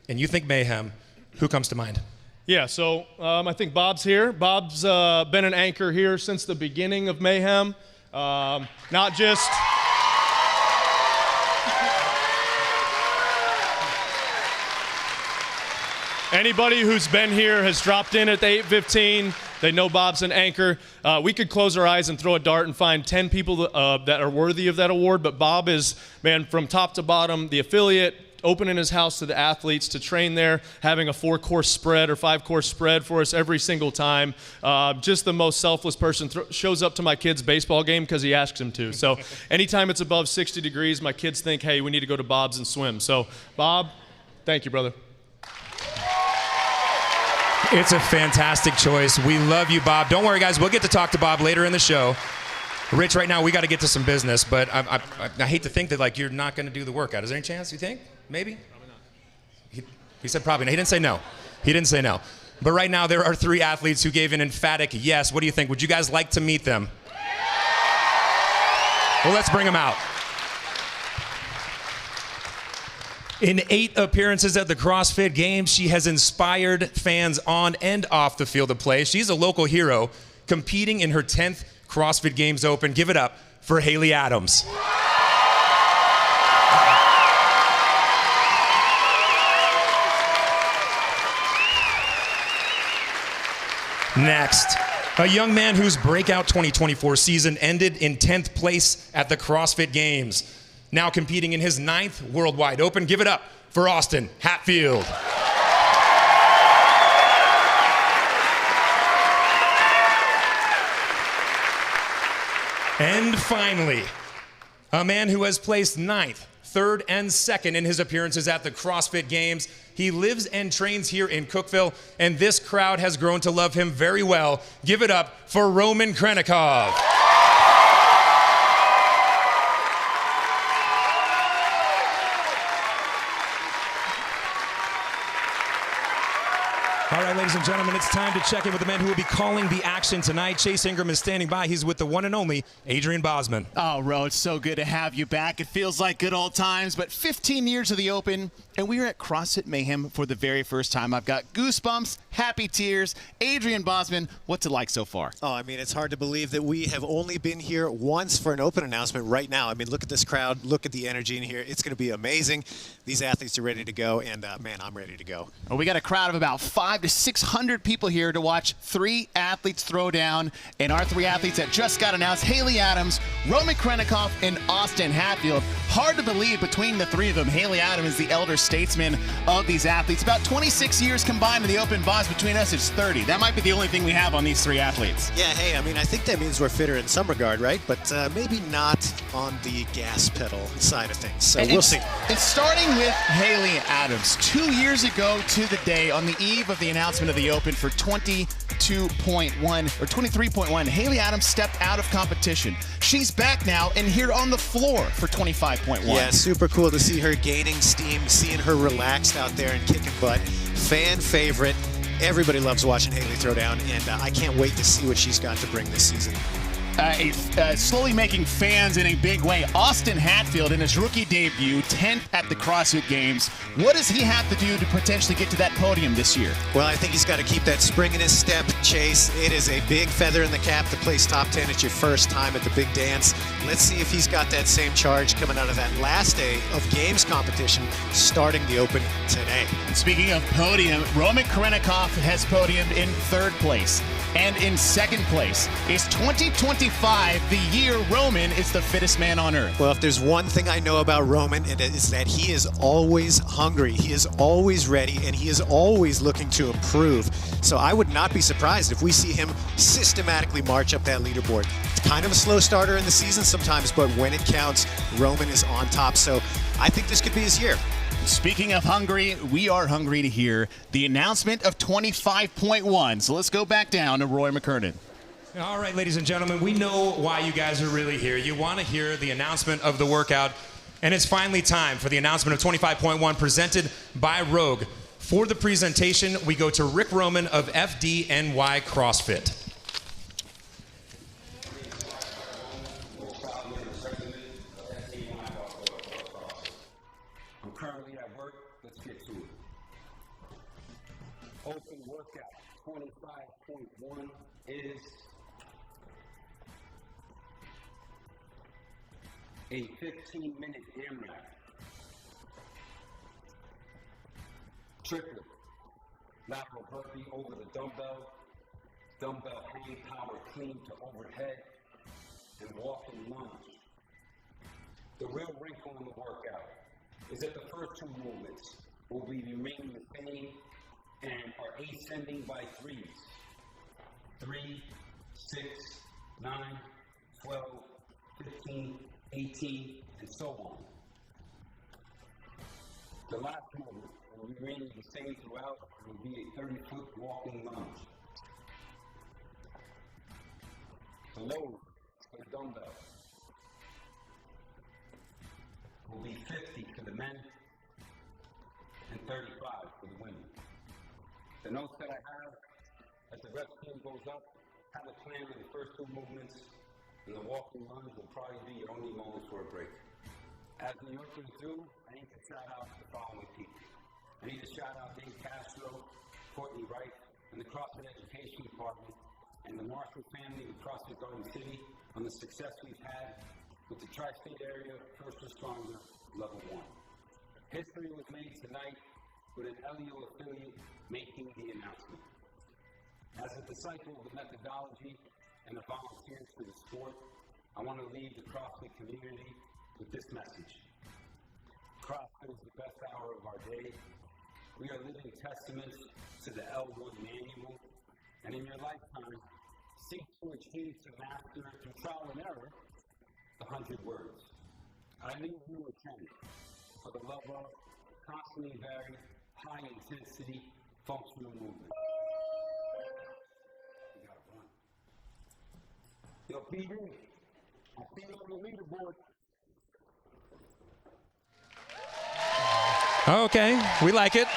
and you think Mayhem, who comes to mind?
Yeah, so I think Bob's here. Bob's been an anchor here since the beginning of Mayhem. Not just... Anybody who's been here has dropped in at the 8:15. They know Bob's an anchor. We could close our eyes and throw a dart and find 10 people that are worthy of that award, but Bob is, man, from top to bottom, the affiliate, opening his house to the athletes to train there, having a 4-course spread or 5-course spread for us every single time. Just the most selfless person. Shows up to my kid's baseball game because he asks him to. So anytime it's above 60 degrees, my kids think, hey, we need to go to Bob's and swim. So, Bob, thank you, brother.
It's a fantastic choice. We love you, Bob. Don't worry, guys. We'll get to talk to Bob later in the show. Rich, right now, we got to get to some business, but I hate to think that, you're not going to do the workout. Is there any chance, you think? Maybe? Probably not. He said probably not. He didn't say no. He didn't say no. But right now, there are 3 athletes who gave an emphatic yes. What do you think? Would you guys like to meet them? Well, let's bring them out. In 8 appearances at the CrossFit Games, she has inspired fans on and off the field of play. She's a local hero, competing in her 10th CrossFit Games Open. Give it up for Haley Adams. Next, a young man whose breakout 2024 season ended in 10th place at the CrossFit Games. Now competing in his 9th Worldwide Open. Give it up for Austin Hatfield. And finally, a man who has placed 9th, 3rd, and 2nd in his appearances at the CrossFit Games. He lives and trains here in Cookeville, and this crowd has grown to love him very well. Give it up for Roman Khrennikov. All right, ladies and gentlemen, it's time to check in with the man who will be calling the action tonight. Chase Ingram is standing by. He's with the one and only Adrian Bosman.
Oh, Ro, it's so good to have you back. It feels like good old times, but 15 years of the Open, and we are at CrossFit Mayhem for the very first time. I've got goosebumps, happy tears. Adrian Bosman, what's it like so far?
Oh, I mean, it's hard to believe that we have only been here once for an Open announcement right now. I mean, look at this crowd. Look at the energy in here. It's going to be amazing. These athletes are ready to go, and, man, I'm ready to go.
Well, we got a crowd of about 500 to 600 people here to watch 3 athletes throw down, and our 3 athletes that just got announced, Haley Adams, Roman Khrennikov, and Austin Hatfield. Hard to believe between the 3 of them, Haley Adams is the elder statesman of these athletes. About 26 years combined in the Open. Boss, between us, it's 30. That might be the only thing we have on these 3 athletes.
Yeah, hey, I mean, I think that means we're fitter in some regard, right? But maybe not on the gas pedal side of things. So
And
we'll see.
It's starting with Haley Adams. 2 years ago to the day, on the eve of the announcement of the Open for 23.1, Haley Adams stepped out of competition. She's back now and here on the floor for 25.1.
Yeah, super cool to see her gaining steam, seeing her relaxed out there and kicking butt. Fan favorite. Everybody loves watching Haley throw down, and I can't wait to see what she's got to bring this season.
Slowly making fans in a big way. Austin Hatfield in his rookie debut, 10th at the CrossFit Games. What does he have to do to potentially get to that podium this year?
Well, I think he's got to keep that spring in his step, Chase. It is a big feather in the cap to place top 10 at your first time at the big dance. Let's see if he's got that same charge coming out of that last day of games competition, starting the Open today.
Speaking of podium, Roman Khrennikov has podiumed in 3rd place. And in 2nd place is 2025, the year Roman is the fittest man on earth.
Well, if there's one thing I know about Roman, it is that he is always hungry, he is always ready, and he is always looking to improve. So I would not be surprised if we see him systematically march up that leaderboard. It's kind of a slow starter in the season sometimes, but when it counts, Roman is on top. So I think this could be his year.
Speaking of hungry, we are hungry to hear the announcement of 25.1. So let's go back down to Roy McKernan.
All right, ladies and gentlemen, we know why you guys are really here. You want to hear the announcement of the workout, and it's finally time for the announcement of 25.1 presented by Rogue. For the presentation, we go to Rick Roman of FDNY CrossFit.
I'm currently at work. Let's get to it. Open workout 25.1 is a 15-minute AMRAP. Triplet, lateral burpee over the dumbbell, dumbbell hang power clean to overhead, and walking lunge. The real wrinkle in the workout is that the first 2 movements will be remaining the same and are ascending by 3s. 3, 6, 9, 12, 15, 18, and so on. The last movement will remain the same throughout and will be a 30-foot walking lunge. The load for the dumbbell will be 50 for the men and 35 for the women. The notes that I have, as the rep team goes up, have a plan in the first 2 movements, and the walking lunge will probably be your only moments for a break. As the workers do, I need to shout out the following people. I need to shout out Dave Castro, Courtney Wright, and the CrossFit Education Department, and the Marshall family of CrossFit Garden City on the success we've had with the Tri-State Area First Responder Level 1. History was made tonight with an LEO affiliate making the announcement. As a disciple of the methodology and the volunteers for the sport, I want to leave the CrossFit community with this message. CrossFit is the best hour of our day. We are living testaments to the L1 manual, and in your lifetime, seek to achieve to master through trial and error the 100 words. I leave you with 10 for the love of constantly varied, high-intensity, functional movement. You gotta run. Yo, PD, I see you on the leaderboard.
Okay, we like it.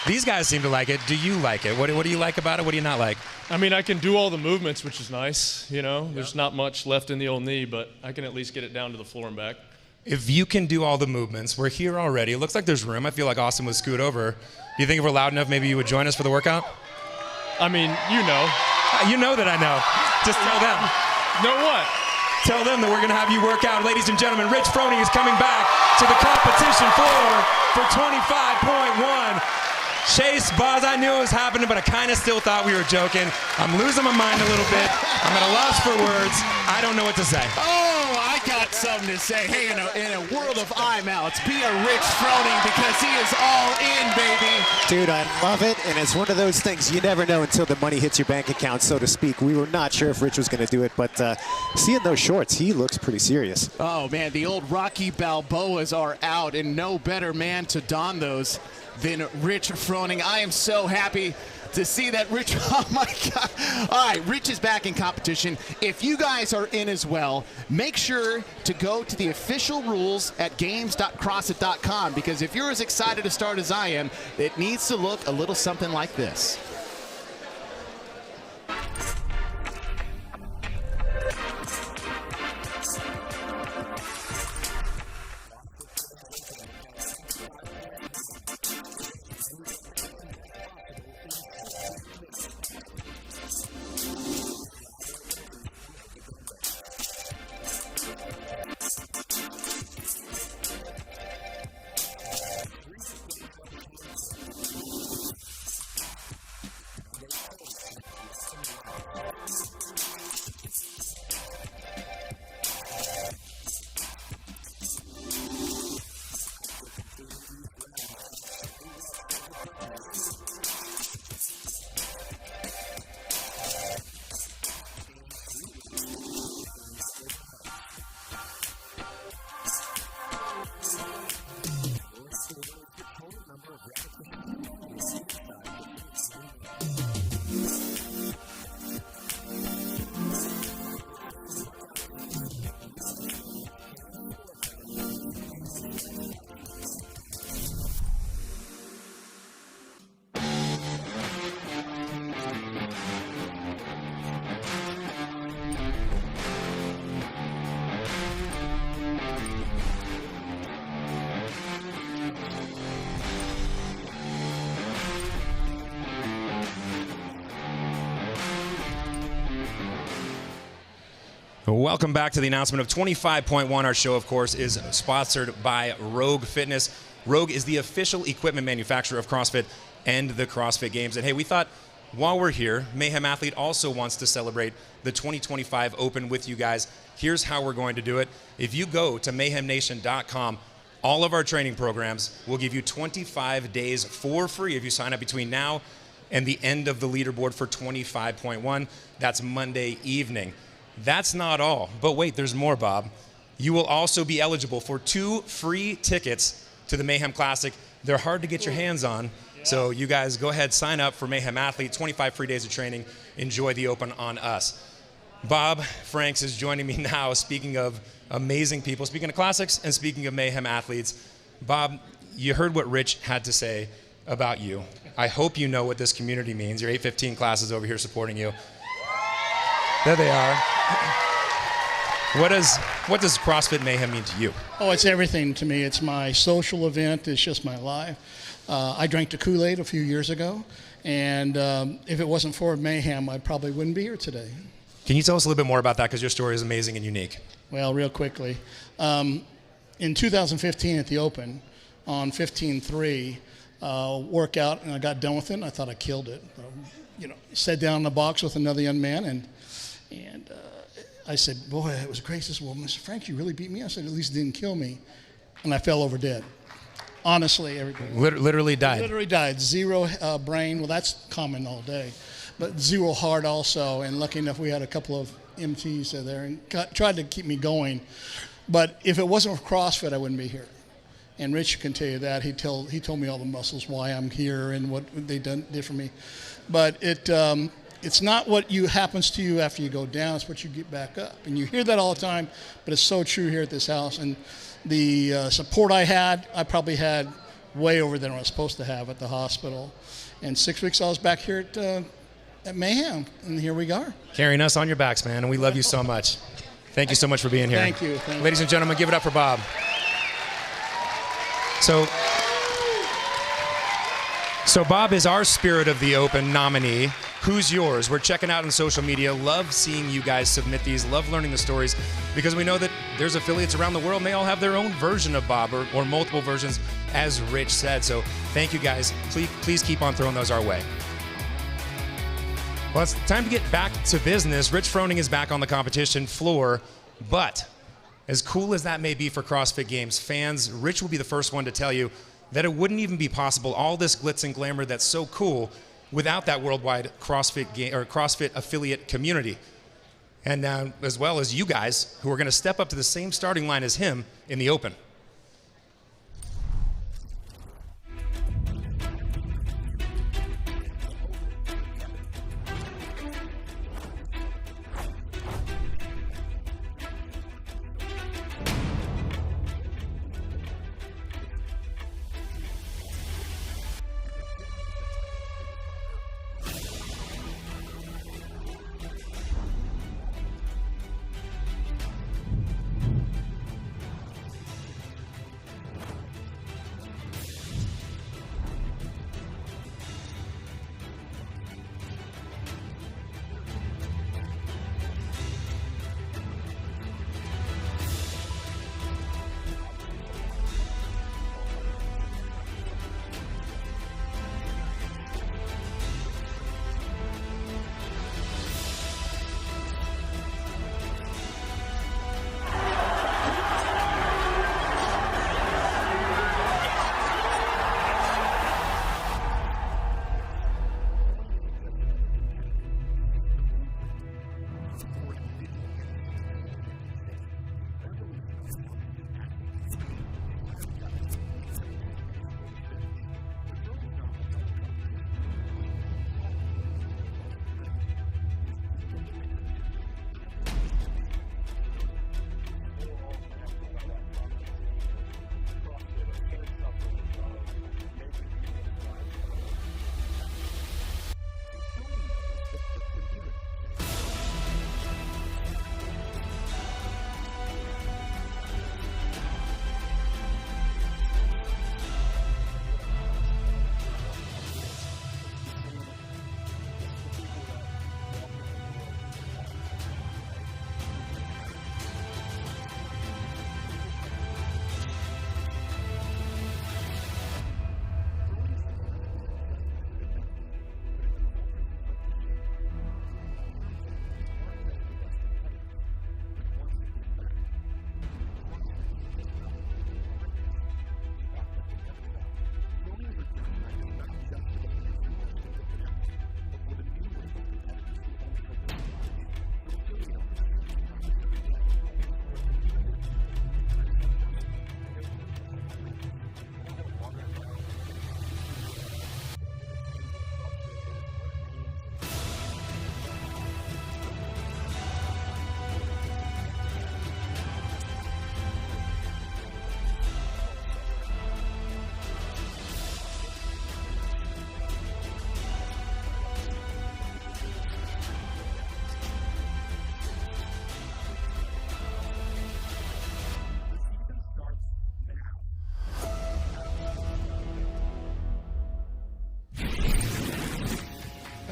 These guys seem to like it. Do you like it? What do you like about it? What do you not like?
I mean, I can do all the movements, which is nice. You know, there's not much left in the old knee, but I can at least get it down to the floor and back.
If you can do all the movements, we're here already. It looks like there's room. I feel like Austin would scoot over. Do you think if we're loud enough, maybe you would join us for the workout?
I mean, you know.
You know that I know. Just tell them.
Know what?
Tell them that we're going to have you work out. Ladies and gentlemen, Rich Froning is coming back to the competition floor for 25.1. Chase, Buzz, I knew it was happening, but I kind of still thought we were joking. I'm losing my mind a little bit. I'm at a loss for words. I don't know what to say.
Oh, I got got something to say. Hey, in a world of eye mouths, be a Rich Froning because he is all in, baby.
Dude, I love it, and it's one of those things you never know until the money hits your bank account, so to speak. We were not sure if Rich was going to do it, but seeing those shorts, he looks pretty serious.
Oh, man, the old Rocky Balboas are out, and no better man to don those than Rich Froning. I am so happy to see that Rich, oh my God. All right, Rich is back in competition. If you guys are in as well, make sure to go to the official rules at games.crossfit.com, because if you're as excited to start as I am, it needs to look a little something like this.
Welcome back to the announcement of 25.1. Our show, of course, is sponsored by Rogue Fitness. Rogue is the official equipment manufacturer of CrossFit and the CrossFit Games. And hey, we thought while we're here, Mayhem Athlete also wants to celebrate the 2025 Open with you guys. Here's how we're going to do it. If you go to mayhemnation.com, all of our training programs will give you 25 days for free if you sign up between now and the end of the leaderboard for 25.1. That's Monday evening. That's not all, but wait, there's more, Bob. You will also be eligible for 2 free tickets to the Mayhem Classic. They're hard to get your hands on, so you guys go ahead, sign up for Mayhem Athlete, 25 free days of training. Enjoy the Open on us. Bob Franks is joining me now, speaking of amazing people, speaking of classics and speaking of Mayhem Athletes. Bob, you heard what Rich had to say about you. I hope you know what this community means. Your 815 class is over here supporting you. There they are. What does CrossFit Mayhem mean to you?
Oh, it's everything to me. It's my social event. It's just my life. I drank the Kool-Aid a few years ago, and if it wasn't for Mayhem, I probably wouldn't be here today.
Can you tell us a little bit more about that? Because your story is amazing and unique.
Well, real quickly. In 2015 at the Open, on 15.3, workout, and I got done with it, and I thought I killed it. Sat down in the box with another young man, and I said, boy, it was great. This woman, Mr. Frank, you really beat me. I said, at least it didn't kill me. And I fell over dead. Honestly, everybody.
Literally died.
Literally died. Zero brain. Well, that's common all day. But zero heart also. And lucky enough, we had a couple of MTs there and tried to keep me going. But if it wasn't for CrossFit, I wouldn't be here. And Rich can tell you that. He told me all the muscles, why I'm here and what they did for me. But it's not what happens to you after you go down, it's what you get back up. And you hear that all the time, but it's so true here at this house. And the support I probably had way over than I was supposed to have at the hospital. And 6 weeks I was back here at Mayhem, and here we are.
Carrying us on your backs, man, and we love you so much. Thank you so much for being here.
Thank you.
Ladies and gentlemen, give it up for Bob. So Bob is our Spirit of the Open nominee. Who's yours? We're checking out on social media. Love seeing you guys submit these. Love learning the stories because we know that there's affiliates around the world and they all have their own version of Bob or multiple versions, as Rich said. So thank you guys. Please keep on throwing those our way. Well, it's time to get back to business. Rich Froning is back on the competition floor, but As cool as that may be for CrossFit Games fans, Rich will be the first one to tell you that it wouldn't even be possible, all this glitz and glamour that's so cool, without that worldwide CrossFit affiliate community. And as well as you guys, who are going to step up to the same starting line as him in the Open.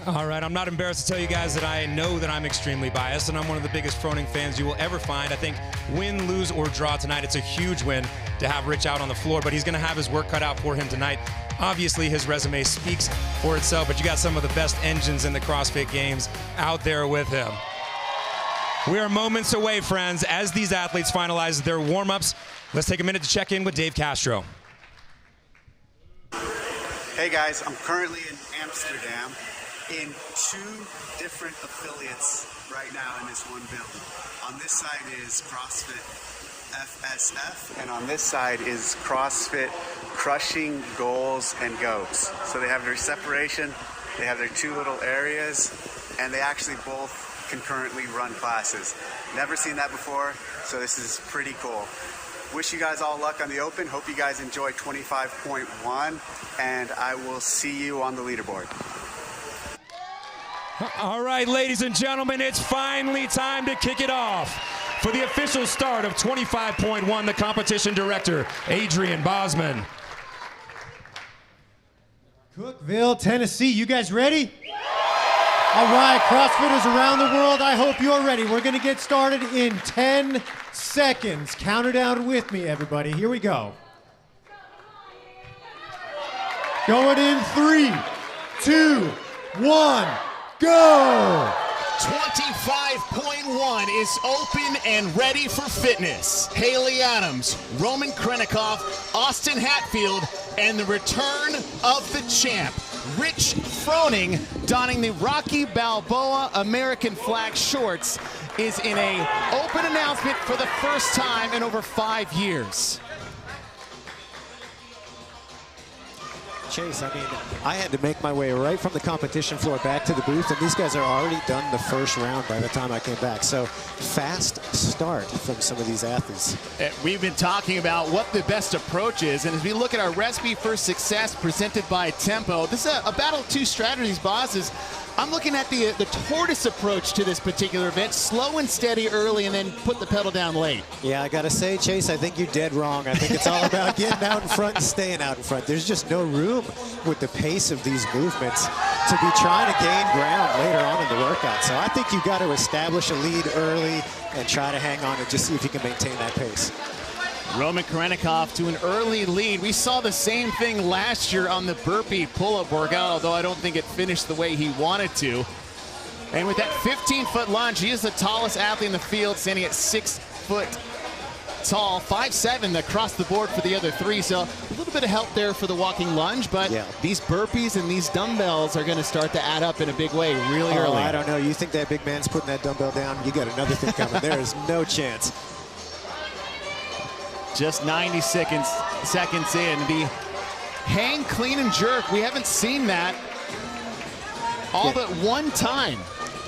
All right, I'm not embarrassed to tell you guys that I know that I'm extremely biased, and I'm one of the biggest Froning fans you will ever find. I think win, lose, or draw tonight, it's a huge win to have Rich out on the floor, but he's going to have his work cut out for him tonight. Obviously, his resume speaks for itself, but you got some of the best engines in the CrossFit Games out there with him. We are moments away, friends, as these athletes finalize their warm-ups. Let's take a minute to check in with Dave Castro.
Hey guys, I'm currently in Amsterdam in 2 different affiliates right now in this one building. On this side is CrossFit FSF, and on this side is CrossFit Crushing Goals and Goats. So they have their separation, they have their 2 little areas, and they actually both concurrently run classes. Never seen that before, so this is pretty cool. Wish you guys all luck on the Open. Hope you guys enjoy 25.1, and I will see you on the leaderboard.
All right, ladies and gentlemen, it's finally time to kick it off. For the official start of 25.1, the competition director, Adrian Bosman.
Cookeville, Tennessee, you guys ready? All right, CrossFitters around the world, I hope you're ready. We're going to get started in 10 seconds. Count her down with me, everybody. Here we go. Going in 3, 2, 1, go!
25.1. one is open and ready for fitness. Haley Adams, Roman Khrennikov, Austin Hatfield, and the return of the champ, Rich Froning, donning the Rocky Balboa American flag shorts, is in a open announcement for the first time in over 5 years.
Chase, I mean, I had to make my way right from the competition floor back to the booth, and these guys are already done the first round by the time I came back. So fast start from some of these athletes.
We've been talking about what the best approach is, and as we look at our recipe for success presented by Tempo, this is a battle of two strategies, bosses. I'm looking at the tortoise approach to this particular event, slow and steady early and then put the pedal down late.
Yeah, I gotta say, Chase, I think you're dead wrong. I think it's all about getting out in front and staying out in front. There's just no room with the pace of these movements to be trying to gain ground later on in the workout. So I think you got to establish a lead early and try to hang on and just see if you can maintain that pace.
Roman Khrennikov to an early lead. We saw the same thing last year on the burpee pull-up workout, although I don't think it finished the way he wanted to. And with that 15-foot lunge, he is the tallest athlete in the field, standing at 6 foot tall, 5'7" across the board for the other three. So a little bit of help there for the walking lunge, but these burpees and these dumbbells are going to start to add up in a big way really early.
I don't know. You think that big man's putting that dumbbell down? You got another thing coming. There is no chance.
Just 90 seconds in. The hang, clean, and jerk. We haven't seen that all but one time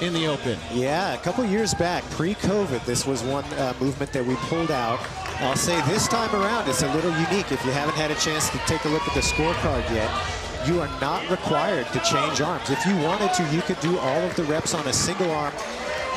in the open.
Yeah, a couple years back, pre-COVID, this was one movement that we pulled out. I'll say this time around, it's a little unique. If you haven't had a chance to take a look at the scorecard yet, you are not required to change arms. If you wanted to, you could do all of the reps on a single arm.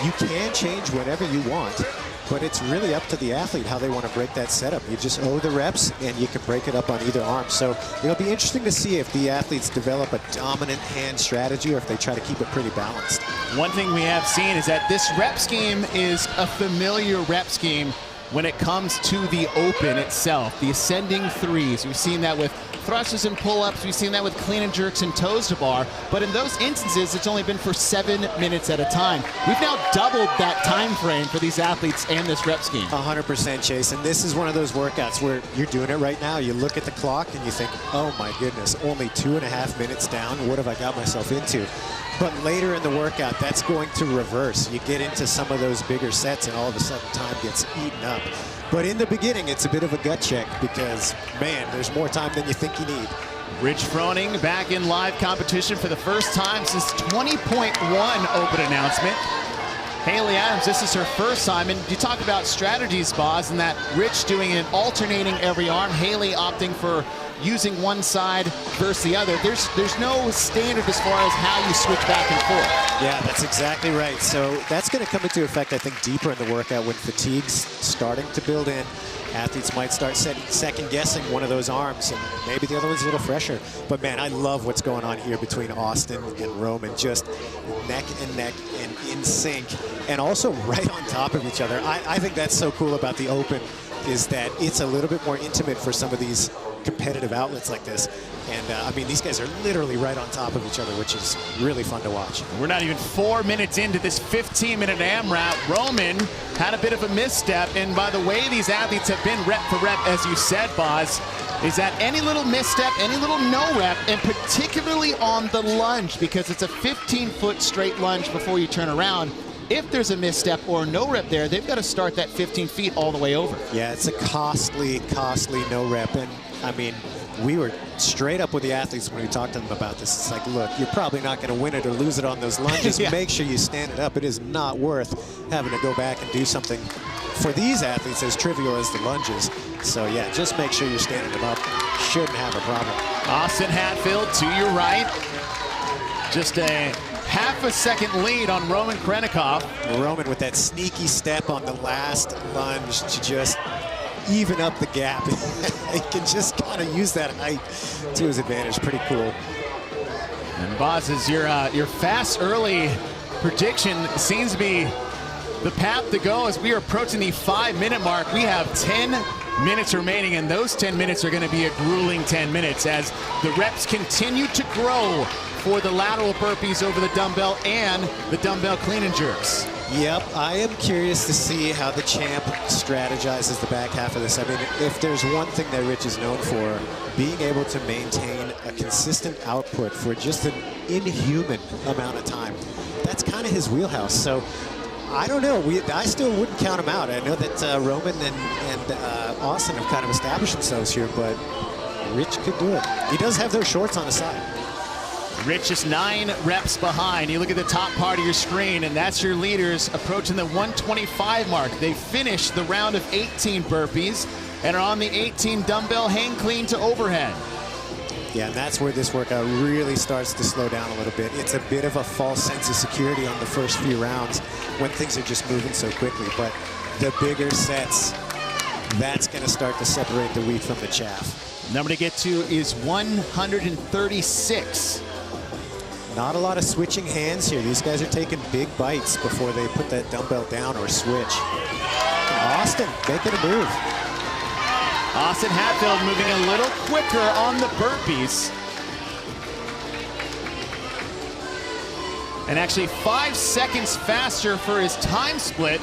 You can change whenever you want. But it's really up to the athlete how they want to break that setup. You just owe the reps, and you can break it up on either arm. So it'll be interesting to see if the athletes develop a dominant hand strategy or if they try to keep it pretty balanced.
One thing we have seen is that this rep scheme is a familiar rep scheme when it comes to the open itself, the ascending threes. We've seen that with thrusters and pull-ups. We've seen that with clean and jerks and toes to bar. But in those instances, it's only been for 7 minutes at a time. We've now doubled that time frame for these athletes and this rep scheme.
100%, Chase. And this is one of those workouts where you're doing it right now. You look at the clock and you think, oh my goodness, only 2.5 minutes down. What have I got myself into? But later in the workout, that's going to reverse. You get into some of those bigger sets and all of a sudden time gets eaten up. But in the beginning, it's a bit of a gut check because, man, there's more time than you think you need.
Rich Froning back in live competition for the first time since 20.1 open announcement. Haley Adams, this is her first time. And you talk about strategies, Boz, and that Rich doing it, alternating every arm. Haley opting for using one side versus the other. There's no standard as far as how you switch back and forth.
Yeah, that's exactly right. So that's going to come into effect, I think, deeper in the workout when fatigue's starting to build in. Athletes might start second-guessing one of those arms, and maybe the other one's a little fresher. But, man, I love what's going on here between Austin and Roman, just neck and neck and in sync, and also right on top of each other. I think that's so cool about the Open is that it's a little bit more intimate for some of these competitive outlets like this. And, I mean, these guys are literally right on top of each other, which is really fun to watch.
We're not even 4 minutes into this 15-minute AMRAP. Roman had a bit of a misstep, and by the way these athletes have been rep for rep, as you said, Boz, is that any little misstep, any little no rep, and particularly on the lunge, because it's a 15-foot straight lunge before you turn around. If there's a misstep or no rep there, they've got to start that 15 feet all the way over.
Yeah, it's a costly no rep. And, I mean, we were straight up with the athletes when we talked to them about this. It's like, look, you're probably not going to win it or lose it on those lunges.
Yeah.
Make sure you stand it up. It is not worth having to go back and do something for these athletes as trivial as the lunges. So, yeah, just make sure you're standing them up. Shouldn't have a problem.
Austin Hatfield to your right. Just a half a second lead on Roman Khrennikov.
Roman with that sneaky step on the last lunge to just even up the gap. He can just kind of use that height to his advantage. Pretty cool.
And Boz, is your fast early prediction seems to be the path to go as we are approaching the 5-minute mark. We have 10 minutes remaining, and those 10 minutes are going to be a grueling 10 minutes as the reps continue to grow for the lateral burpees over the dumbbell and the dumbbell clean and jerks.
Yep, I am curious to see how the champ strategizes the back half of this. I mean, if there's one thing that Rich is known for, being able to maintain a consistent output for just an inhuman amount of time. That's kind of his wheelhouse. So I don't know. I still wouldn't count him out. I know that Roman and Austin have kind of established themselves here, but Rich could do it. He does have those shorts on the side.
Rich is 9 reps behind. You look at the top part of your screen, and that's your leaders approaching the 125 mark. They finished the round of 18 burpees and are on the 18 dumbbell hang clean to overhead.
Yeah, and that's where this workout really starts to slow down a little bit. It's a bit of a false sense of security on the first few rounds when things are just moving so quickly. But the bigger sets, that's going to start to separate the wheat from the chaff.
Number to get to is 136.
Not a lot of switching hands here. These guys are taking big bites before they put that dumbbell down or switch. Austin making a move.
Austin Hatfield moving a little quicker on the burpees. And actually 5 seconds faster for his time split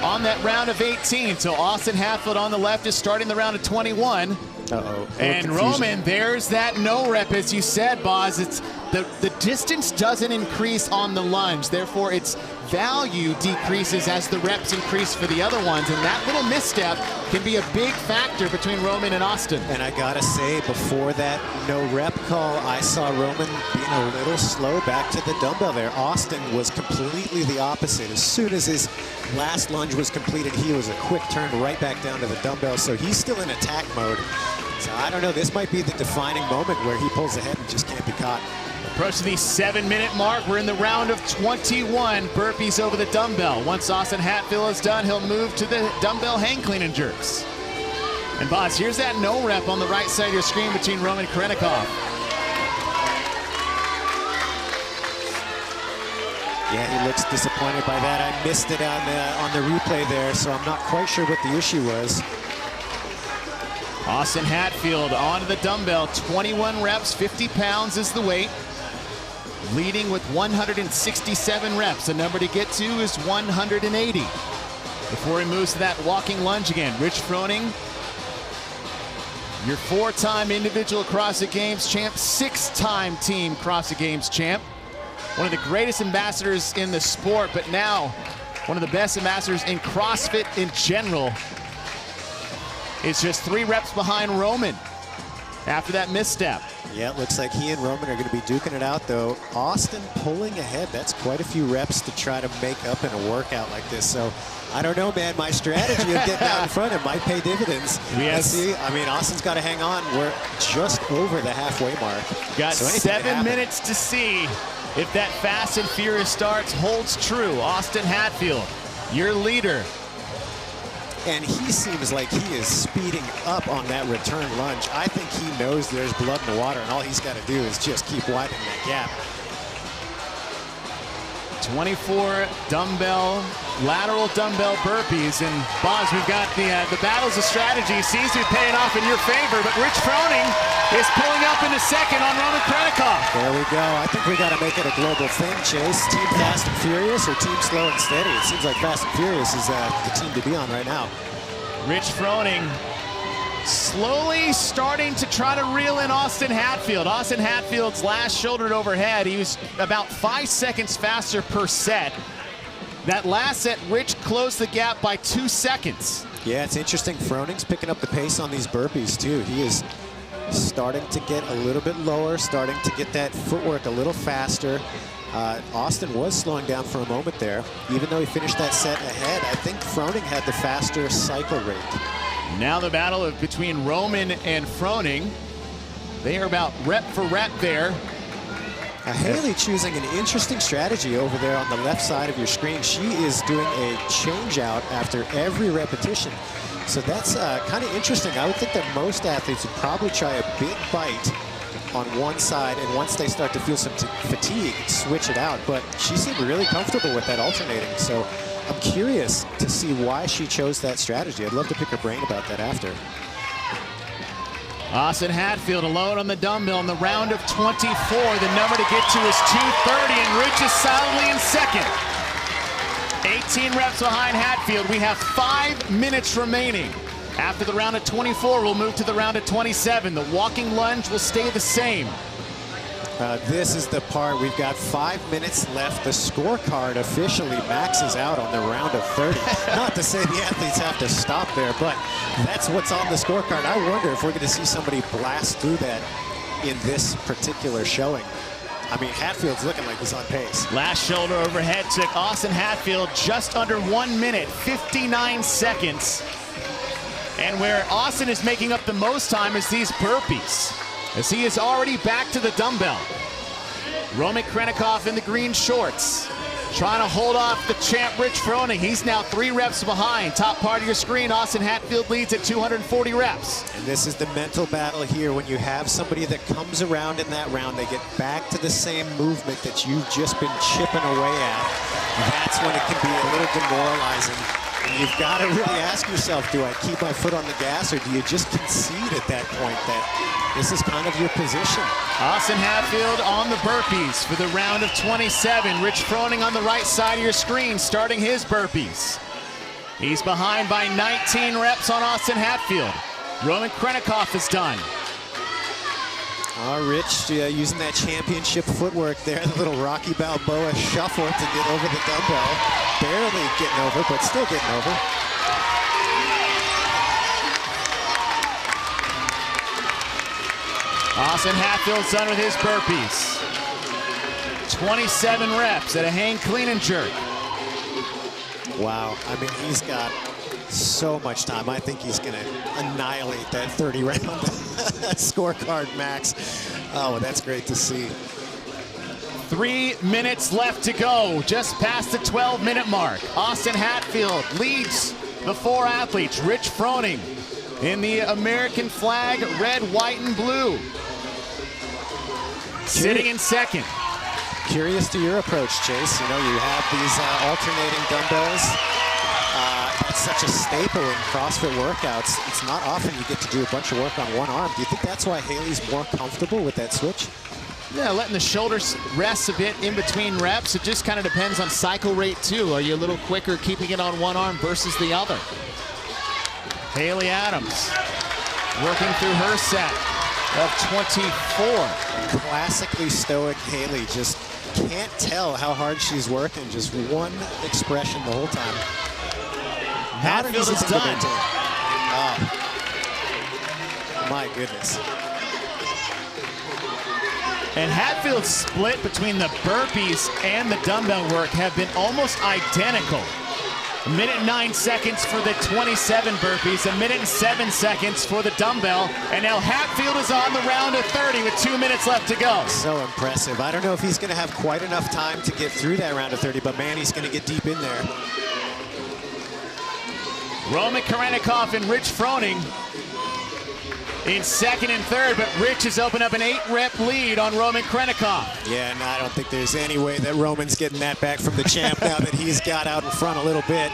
on that round of 18. So Austin Hatfield on the left is starting the round of 21.
Uh-oh.
And Roman, there's that no rep, as you said, Boz. It's the distance doesn't increase on the lunge, therefore its value decreases as the reps increase for the other ones, and that little misstep can be a big factor between Roman and Austin.
And I gotta say, before that no rep call, I saw Roman being a little slow back to the dumbbell there. Austin was completely the opposite. As soon as his last lunge was completed, he was a quick turn right back down to the dumbbell, so he's still in attack mode. So I don't know, this might be the defining moment where he pulls ahead and just can't be caught.
Approaching the 7-minute mark, we're in the round of 21 burpees over the dumbbell. Once Austin Hatfield is done, he'll move to the dumbbell hang clean and jerks. And Boz, here's that no rep on the right side of your screen between Roman Khrennikov.
Yeah, he looks disappointed by that. I missed it on the replay there, so I'm not quite sure what the issue was.
Austin Hatfield onto the dumbbell, 21 reps, 50 pounds is the weight. Leading with 167 reps. The number to get to is 180. Before he moves to that walking lunge again, Rich Froning, your 4-time individual CrossFit Games champ, 6-time team CrossFit Games champ. One of the greatest ambassadors in the sport, but now one of the best ambassadors in CrossFit in general. It's just 3 reps behind Roman after that misstep.
Yeah, it looks like he and Roman are going to be duking it out, though. Austin pulling ahead. That's quite a few reps to try to make up in a workout like this. So, I don't know, man. My strategy of getting out in front, it might pay dividends.
Yes.
Let's see. I mean, Austin's got to hang on. We're just over the halfway mark.
Got
so
7 minutes to see if that fast and furious starts holds true. Austin Hatfield, your leader.
And he seems like he is speeding up on that return lunge. I think he knows there's blood in the water, and all he's got to do is just keep widening that gap.
24 lateral dumbbell burpees. And Boz, we've got the battles of strategy seems to be paying off in your favor, but Rich Froning is pulling up into second on Roman Khrennikov.
There we go. I think we got to make it a global thing, Chase. Team Fast and Furious or Team Slow and Steady? It seems like Fast and Furious is the team to be on right now.
Rich Froning slowly starting to try to reel in Austin Hatfield. Austin Hatfield's last shouldered overhead, he was about 5 seconds faster per set. That last set, Rich closed the gap by 2 seconds.
Yeah, it's interesting. Froning's picking up the pace on these burpees, too. He is starting to get a little bit lower, starting to get that footwork a little faster. Austin was slowing down for a moment there. Even though he finished that set ahead, I think Froning had the faster cycle rate.
Now the battle between Roman and Froning. They are about rep for rep there.
Haley choosing an interesting strategy over there on the left side of your screen. She is doing a change out after every repetition. So that's kind of interesting. I would think that most athletes would probably try a big bite on one side, and once they start to feel some fatigue, switch it out. But she seemed really comfortable with that alternating. So I'm curious to see why she chose that strategy. I'd love to pick her brain about that after.
Austin Hatfield alone on the dumbbell in the round of 24. The number to get to is 230, and Rich is solidly in second. 18 reps behind Hatfield. We have 5 minutes remaining. After the round of 24, we'll move to the round of 27. The walking lunge will stay the same.
This is the part. We've got 5 minutes left. The scorecard officially maxes out on the round of 30. Not to say the athletes have to stop there, but that's what's on the scorecard. I wonder if we're going to see somebody blast through that in this particular showing. I mean, Hatfield's looking like he's on pace.
Last shoulder overhead took Austin Hatfield just under 1 minute, 59 seconds. And where Austin is making up the most time is these burpees, as he is already back to the dumbbell. Roman Khrennikov in the green shorts, trying to hold off the champ Rich Froning. He's now 3 reps behind. Top part of your screen, Austin Hatfield leads at 240 reps.
And this is the mental battle here. When you have somebody that comes around in that round, they get back to the same movement that you've just been chipping away at. That's when it can be a little demoralizing. And you've got to really ask yourself, do I keep my foot on the gas, or do you just concede at that point that this is kind of your position?
Austin Hatfield on the burpees for the round of 27. Rich Froning on the right side of your screen starting his burpees. He's behind by 19 reps on Austin Hatfield. Roman Khrennikov is done.
Rich using that championship footwork there, the little Rocky Balboa shuffle to get over the dumbbell. Barely getting over, but still getting over.
Austin Hatfield's done with his burpees. 27 reps at a hang clean and jerk.
Wow, I mean, he's got so much time. I think he's gonna annihilate that 30-round scorecard max. Oh, that's great to see.
3 minutes left to go, just past the 12-minute mark. Austin Hatfield leads the 4 athletes. Rich Froning in the American flag, red, white, and blue. Sitting in second.
Curious to your approach, Chase. You know, you have these alternating dumbbells. That's such a staple in CrossFit workouts. It's not often you get to do a bunch of work on one arm. Do you think that's why Haley's more comfortable with that switch?
Yeah, letting the shoulders rest a bit in between reps. It just kind of depends on cycle rate too. Are you a little quicker keeping it on one arm versus the other? Haley Adams working through her set of 24.
Classically stoic Haley, just can't tell how hard she's working. Just one expression the whole time.
Hatfield is done.
Oh. My goodness.
And Hatfield's split between the burpees and the dumbbell work have been almost identical. 1 minute and 9 seconds for the 27 burpees, 1 minute and 7 seconds for the dumbbell, and now Hatfield is on the round of 30 with 2 minutes left to go.
So impressive. I don't know if he's going to have quite enough time to get through that round of 30, but man, he's going to get deep in there.
Roman Khrennikov and Rich Froning in second and third, but Rich has opened up an 8-rep lead on Roman Khrennikov.
Yeah, and I don't think there's any way that Roman's getting that back from the champ now that he's got out in front a little bit.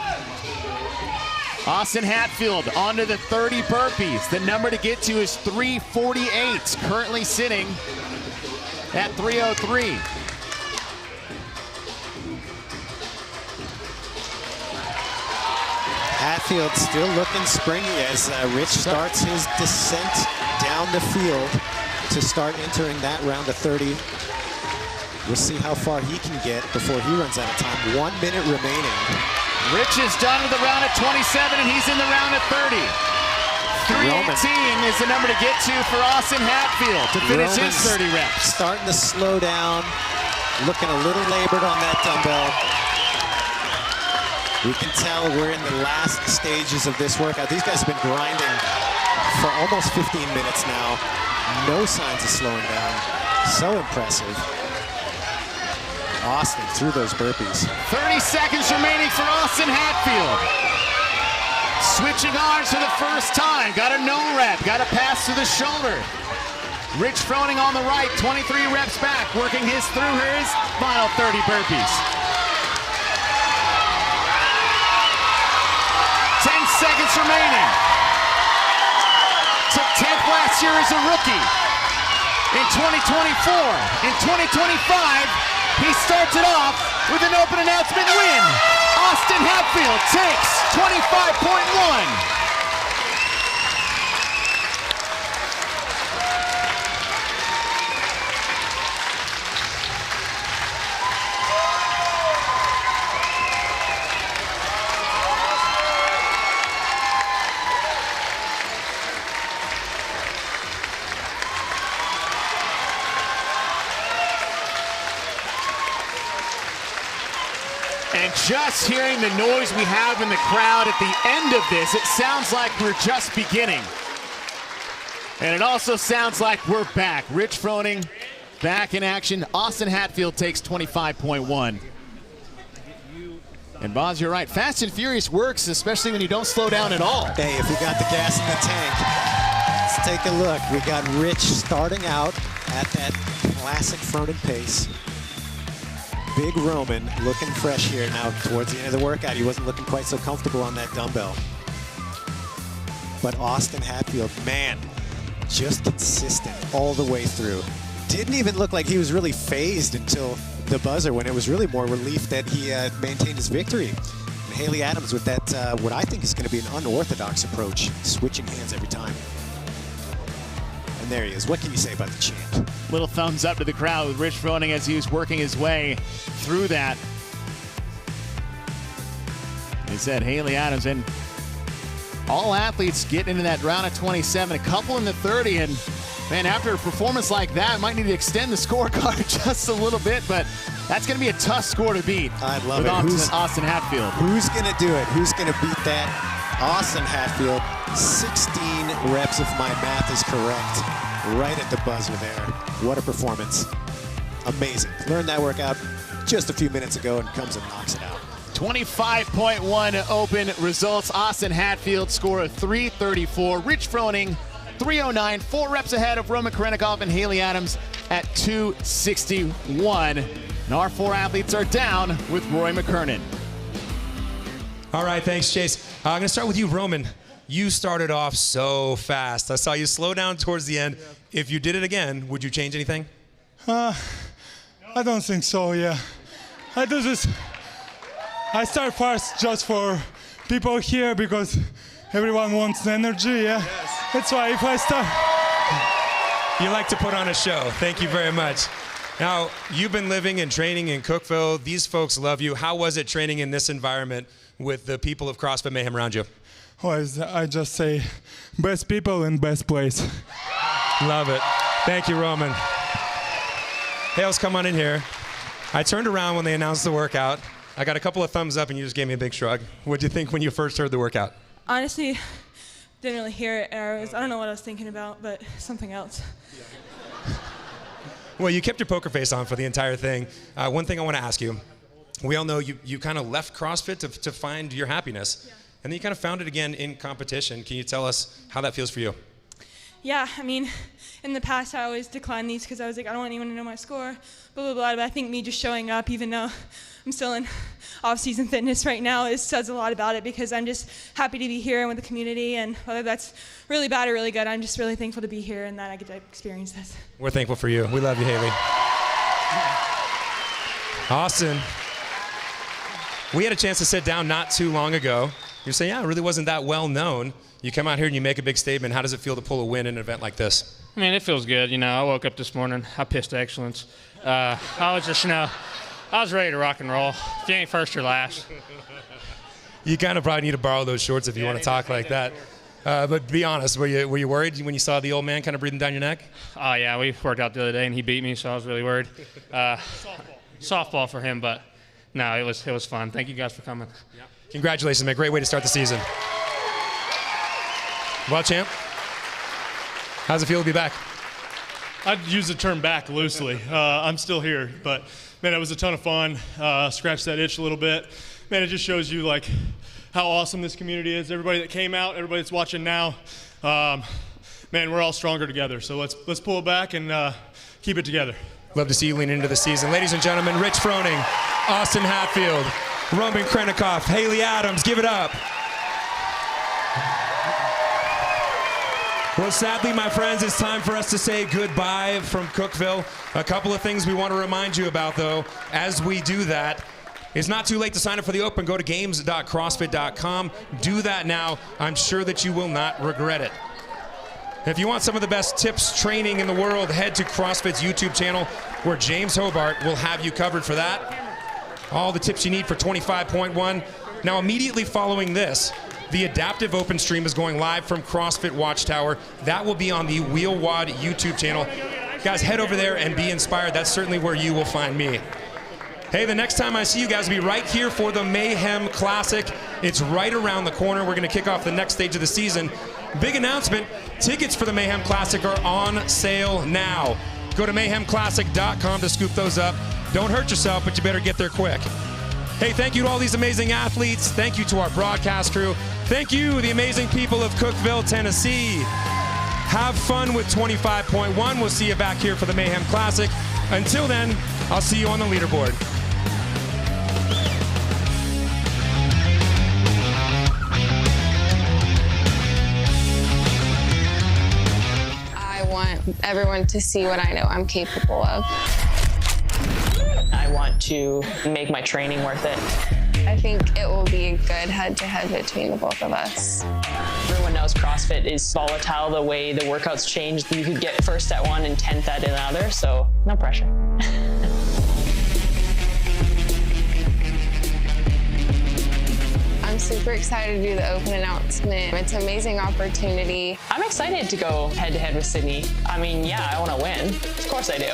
Austin Hatfield onto the 30 burpees. The number to get to is 348, currently sitting at 303.
Hatfield still looking springy as Rich starts his descent down the field to start entering that round of 30. We'll see how far he can get before he runs out of time. 1 minute remaining.
Rich is done with the round of 27, and he's in the round of 30. 318 is the number to get to for Austin Hatfield to finish his 30 reps.
Starting to slow down, looking a little labored on that dumbbell. We can tell we're in the last stages of this workout. These guys have been grinding for almost 15 minutes now. No signs of slowing down. So impressive. Austin through those burpees.
30 seconds remaining for Austin Hatfield. Switching arms for the first time. Got a no rep. Got a pass to the shoulder. Rich Froning on the right, 23 reps back, working through his final 30 burpees. 10 seconds remaining. Took 10th last year as a rookie. In 2024, in 2025, he starts it off with an open announcement win. Austin Hatfield takes 25.1. And just hearing the noise we have in the crowd at the end of this, it sounds like we're just beginning. And it also sounds like we're back. Rich Froning back in action. Austin Hatfield takes 25.1. And Boz, you're right. Fast and Furious works, especially when you don't slow down at all.
Hey, if we got the gas in the tank, let's take a look. We got Rich starting out at that classic Froning pace. Big Roman looking fresh here now towards the end of the workout. He wasn't looking quite so comfortable on that dumbbell. But Austin Hatfield, man, just consistent all the way through. Didn't even look like he was really phased until the buzzer, when it was really more relief that he maintained his victory. And Haley Adams with that, what I think is going to be an unorthodox approach, switching hands every time. And there he is. What can you say about the champ?
Little thumbs up to the crowd with Rich Froning as he was working his way through that. They said Haley Adams, and all athletes get into that round of 27, a couple in the 30, and man, after a performance like that, might need to extend the scorecard just a little bit, but that's going to be a tough score to beat.
I love
with
it.
Austin Hatfield.
Who's going to do it? Who's going to beat that? Austin Hatfield, 16 reps if my math is correct. Right at the buzzer there. What a performance. Amazing. Learned that workout just a few minutes ago and comes and knocks it out.
25.1 open results. Austin Hatfield score of 334. Rich Froning, 309. 4 reps ahead of Roman Khrennikov and Haley Adams at 261. And our 4 athletes are down with Roy McKernan.
All right, thanks, Chase. I'm going to start with you, Roman. You started off so fast. I saw you slow down towards the end. If you did it again, would you change anything?
I don't think so, yeah. I do this. I start fast just for people here because everyone wants energy, yeah. Yes. That's why if I start.
You like to put on a show. Thank you very much. Now, you've been living and training in Cookeville. These folks love you. How was it training in this environment with the people of CrossFit Mayhem around you?
Well, I just say best people in best place.
Love it. Thank you, Roman. Hales, come on in here. I turned around when they announced the workout. I got a couple of thumbs up and you just gave me a big shrug. What did you think when you first heard the workout?
Honestly, didn't really hear it. I don't know what I was thinking about, but something else.
Well, you kept your poker face on for the entire thing. One thing I want to ask you. We all know you kind of left CrossFit to find your happiness. Yeah. And then you kind of found it again in competition. Can you tell us how that feels for you?
Yeah, I mean, in the past I always declined these because I was like, I don't want anyone to know my score, blah, blah, blah. But I think me just showing up, even though I'm still in off-season fitness right now, it says a lot about it because I'm just happy to be here and with the community. And whether that's really bad or really good, I'm just really thankful to be here and that I get to experience this.
We're thankful for you. We love you, Haley. Austin, we had a chance to sit down not too long ago. You say, yeah, it really wasn't that well known. You come out here and you make a big statement. How does it feel to pull a win in an event like this?
I mean, it feels good. You know, I woke up this morning, I pissed excellence. I was just, I was ready to rock and roll. If you ain't first, you're last.
You kind of probably need to borrow those shorts if you want to talk like that. But be honest, were you worried when you saw the old man kind of breathing down your neck?
Oh, yeah, we worked out the other day and he beat me, so I was really worried. Softball for him, but no, it was fun. Thank you guys for coming.
Yep. Congratulations, man. Great way to start the season. Well, champ, how's it feel to be back?
I'd use the term back loosely. I'm still here, but man, it was a ton of fun. Scratched that itch a little bit. Man, it just shows you like how awesome this community is. Everybody that came out, everybody that's watching now, man, we're all stronger together. So let's pull it back and keep it together.
Love to see you lean into the season. Ladies and gentlemen, Rich Froning, Austin Hatfield, Roman Khrennikov, Haley Adams, give it up. Well, sadly, my friends, it's time for us to say goodbye from Cookeville. A couple of things we want to remind you about, though, as we do that. It's not too late to sign up for the Open. Go to games.crossfit.com. Do that now. I'm sure that you will not regret it. If you want some of the best tips, training in the world, head to CrossFit's YouTube channel, where James Hobart will have you covered for that. All the tips you need for 25.1. Now, immediately following this, the Adaptive Open stream is going live from CrossFit Watchtower. That will be on the Wheel Wad YouTube channel. Guys, head over there and be inspired. That's certainly where you will find me. Hey, the next time I see you guys will be right here for the Mayhem Classic. It's right around the corner. We're going to kick off the next stage of the season. Big announcement, tickets for the Mayhem Classic are on sale now. Go to mayhemclassic.com to scoop those up. Don't hurt yourself, but you better get there quick. Hey, thank you to all these amazing athletes. Thank you to our broadcast crew. Thank you, the amazing people of Cookeville, Tennessee. Have fun with 25.1. We'll see you back here for the Mayhem Classic. Until then, I'll see you on the leaderboard.
I want everyone to see what I know I'm capable of.
I want to make my training worth it.
I think it will be a good head-to-head between the both of us.
Everyone knows CrossFit is volatile the way the workouts change. You could get first at one and 10th at another, so no pressure.
I'm super excited to do the Open announcement. It's an amazing opportunity.
I'm excited to go head-to-head with Sydney. I mean, yeah, I want to win. Of course I do.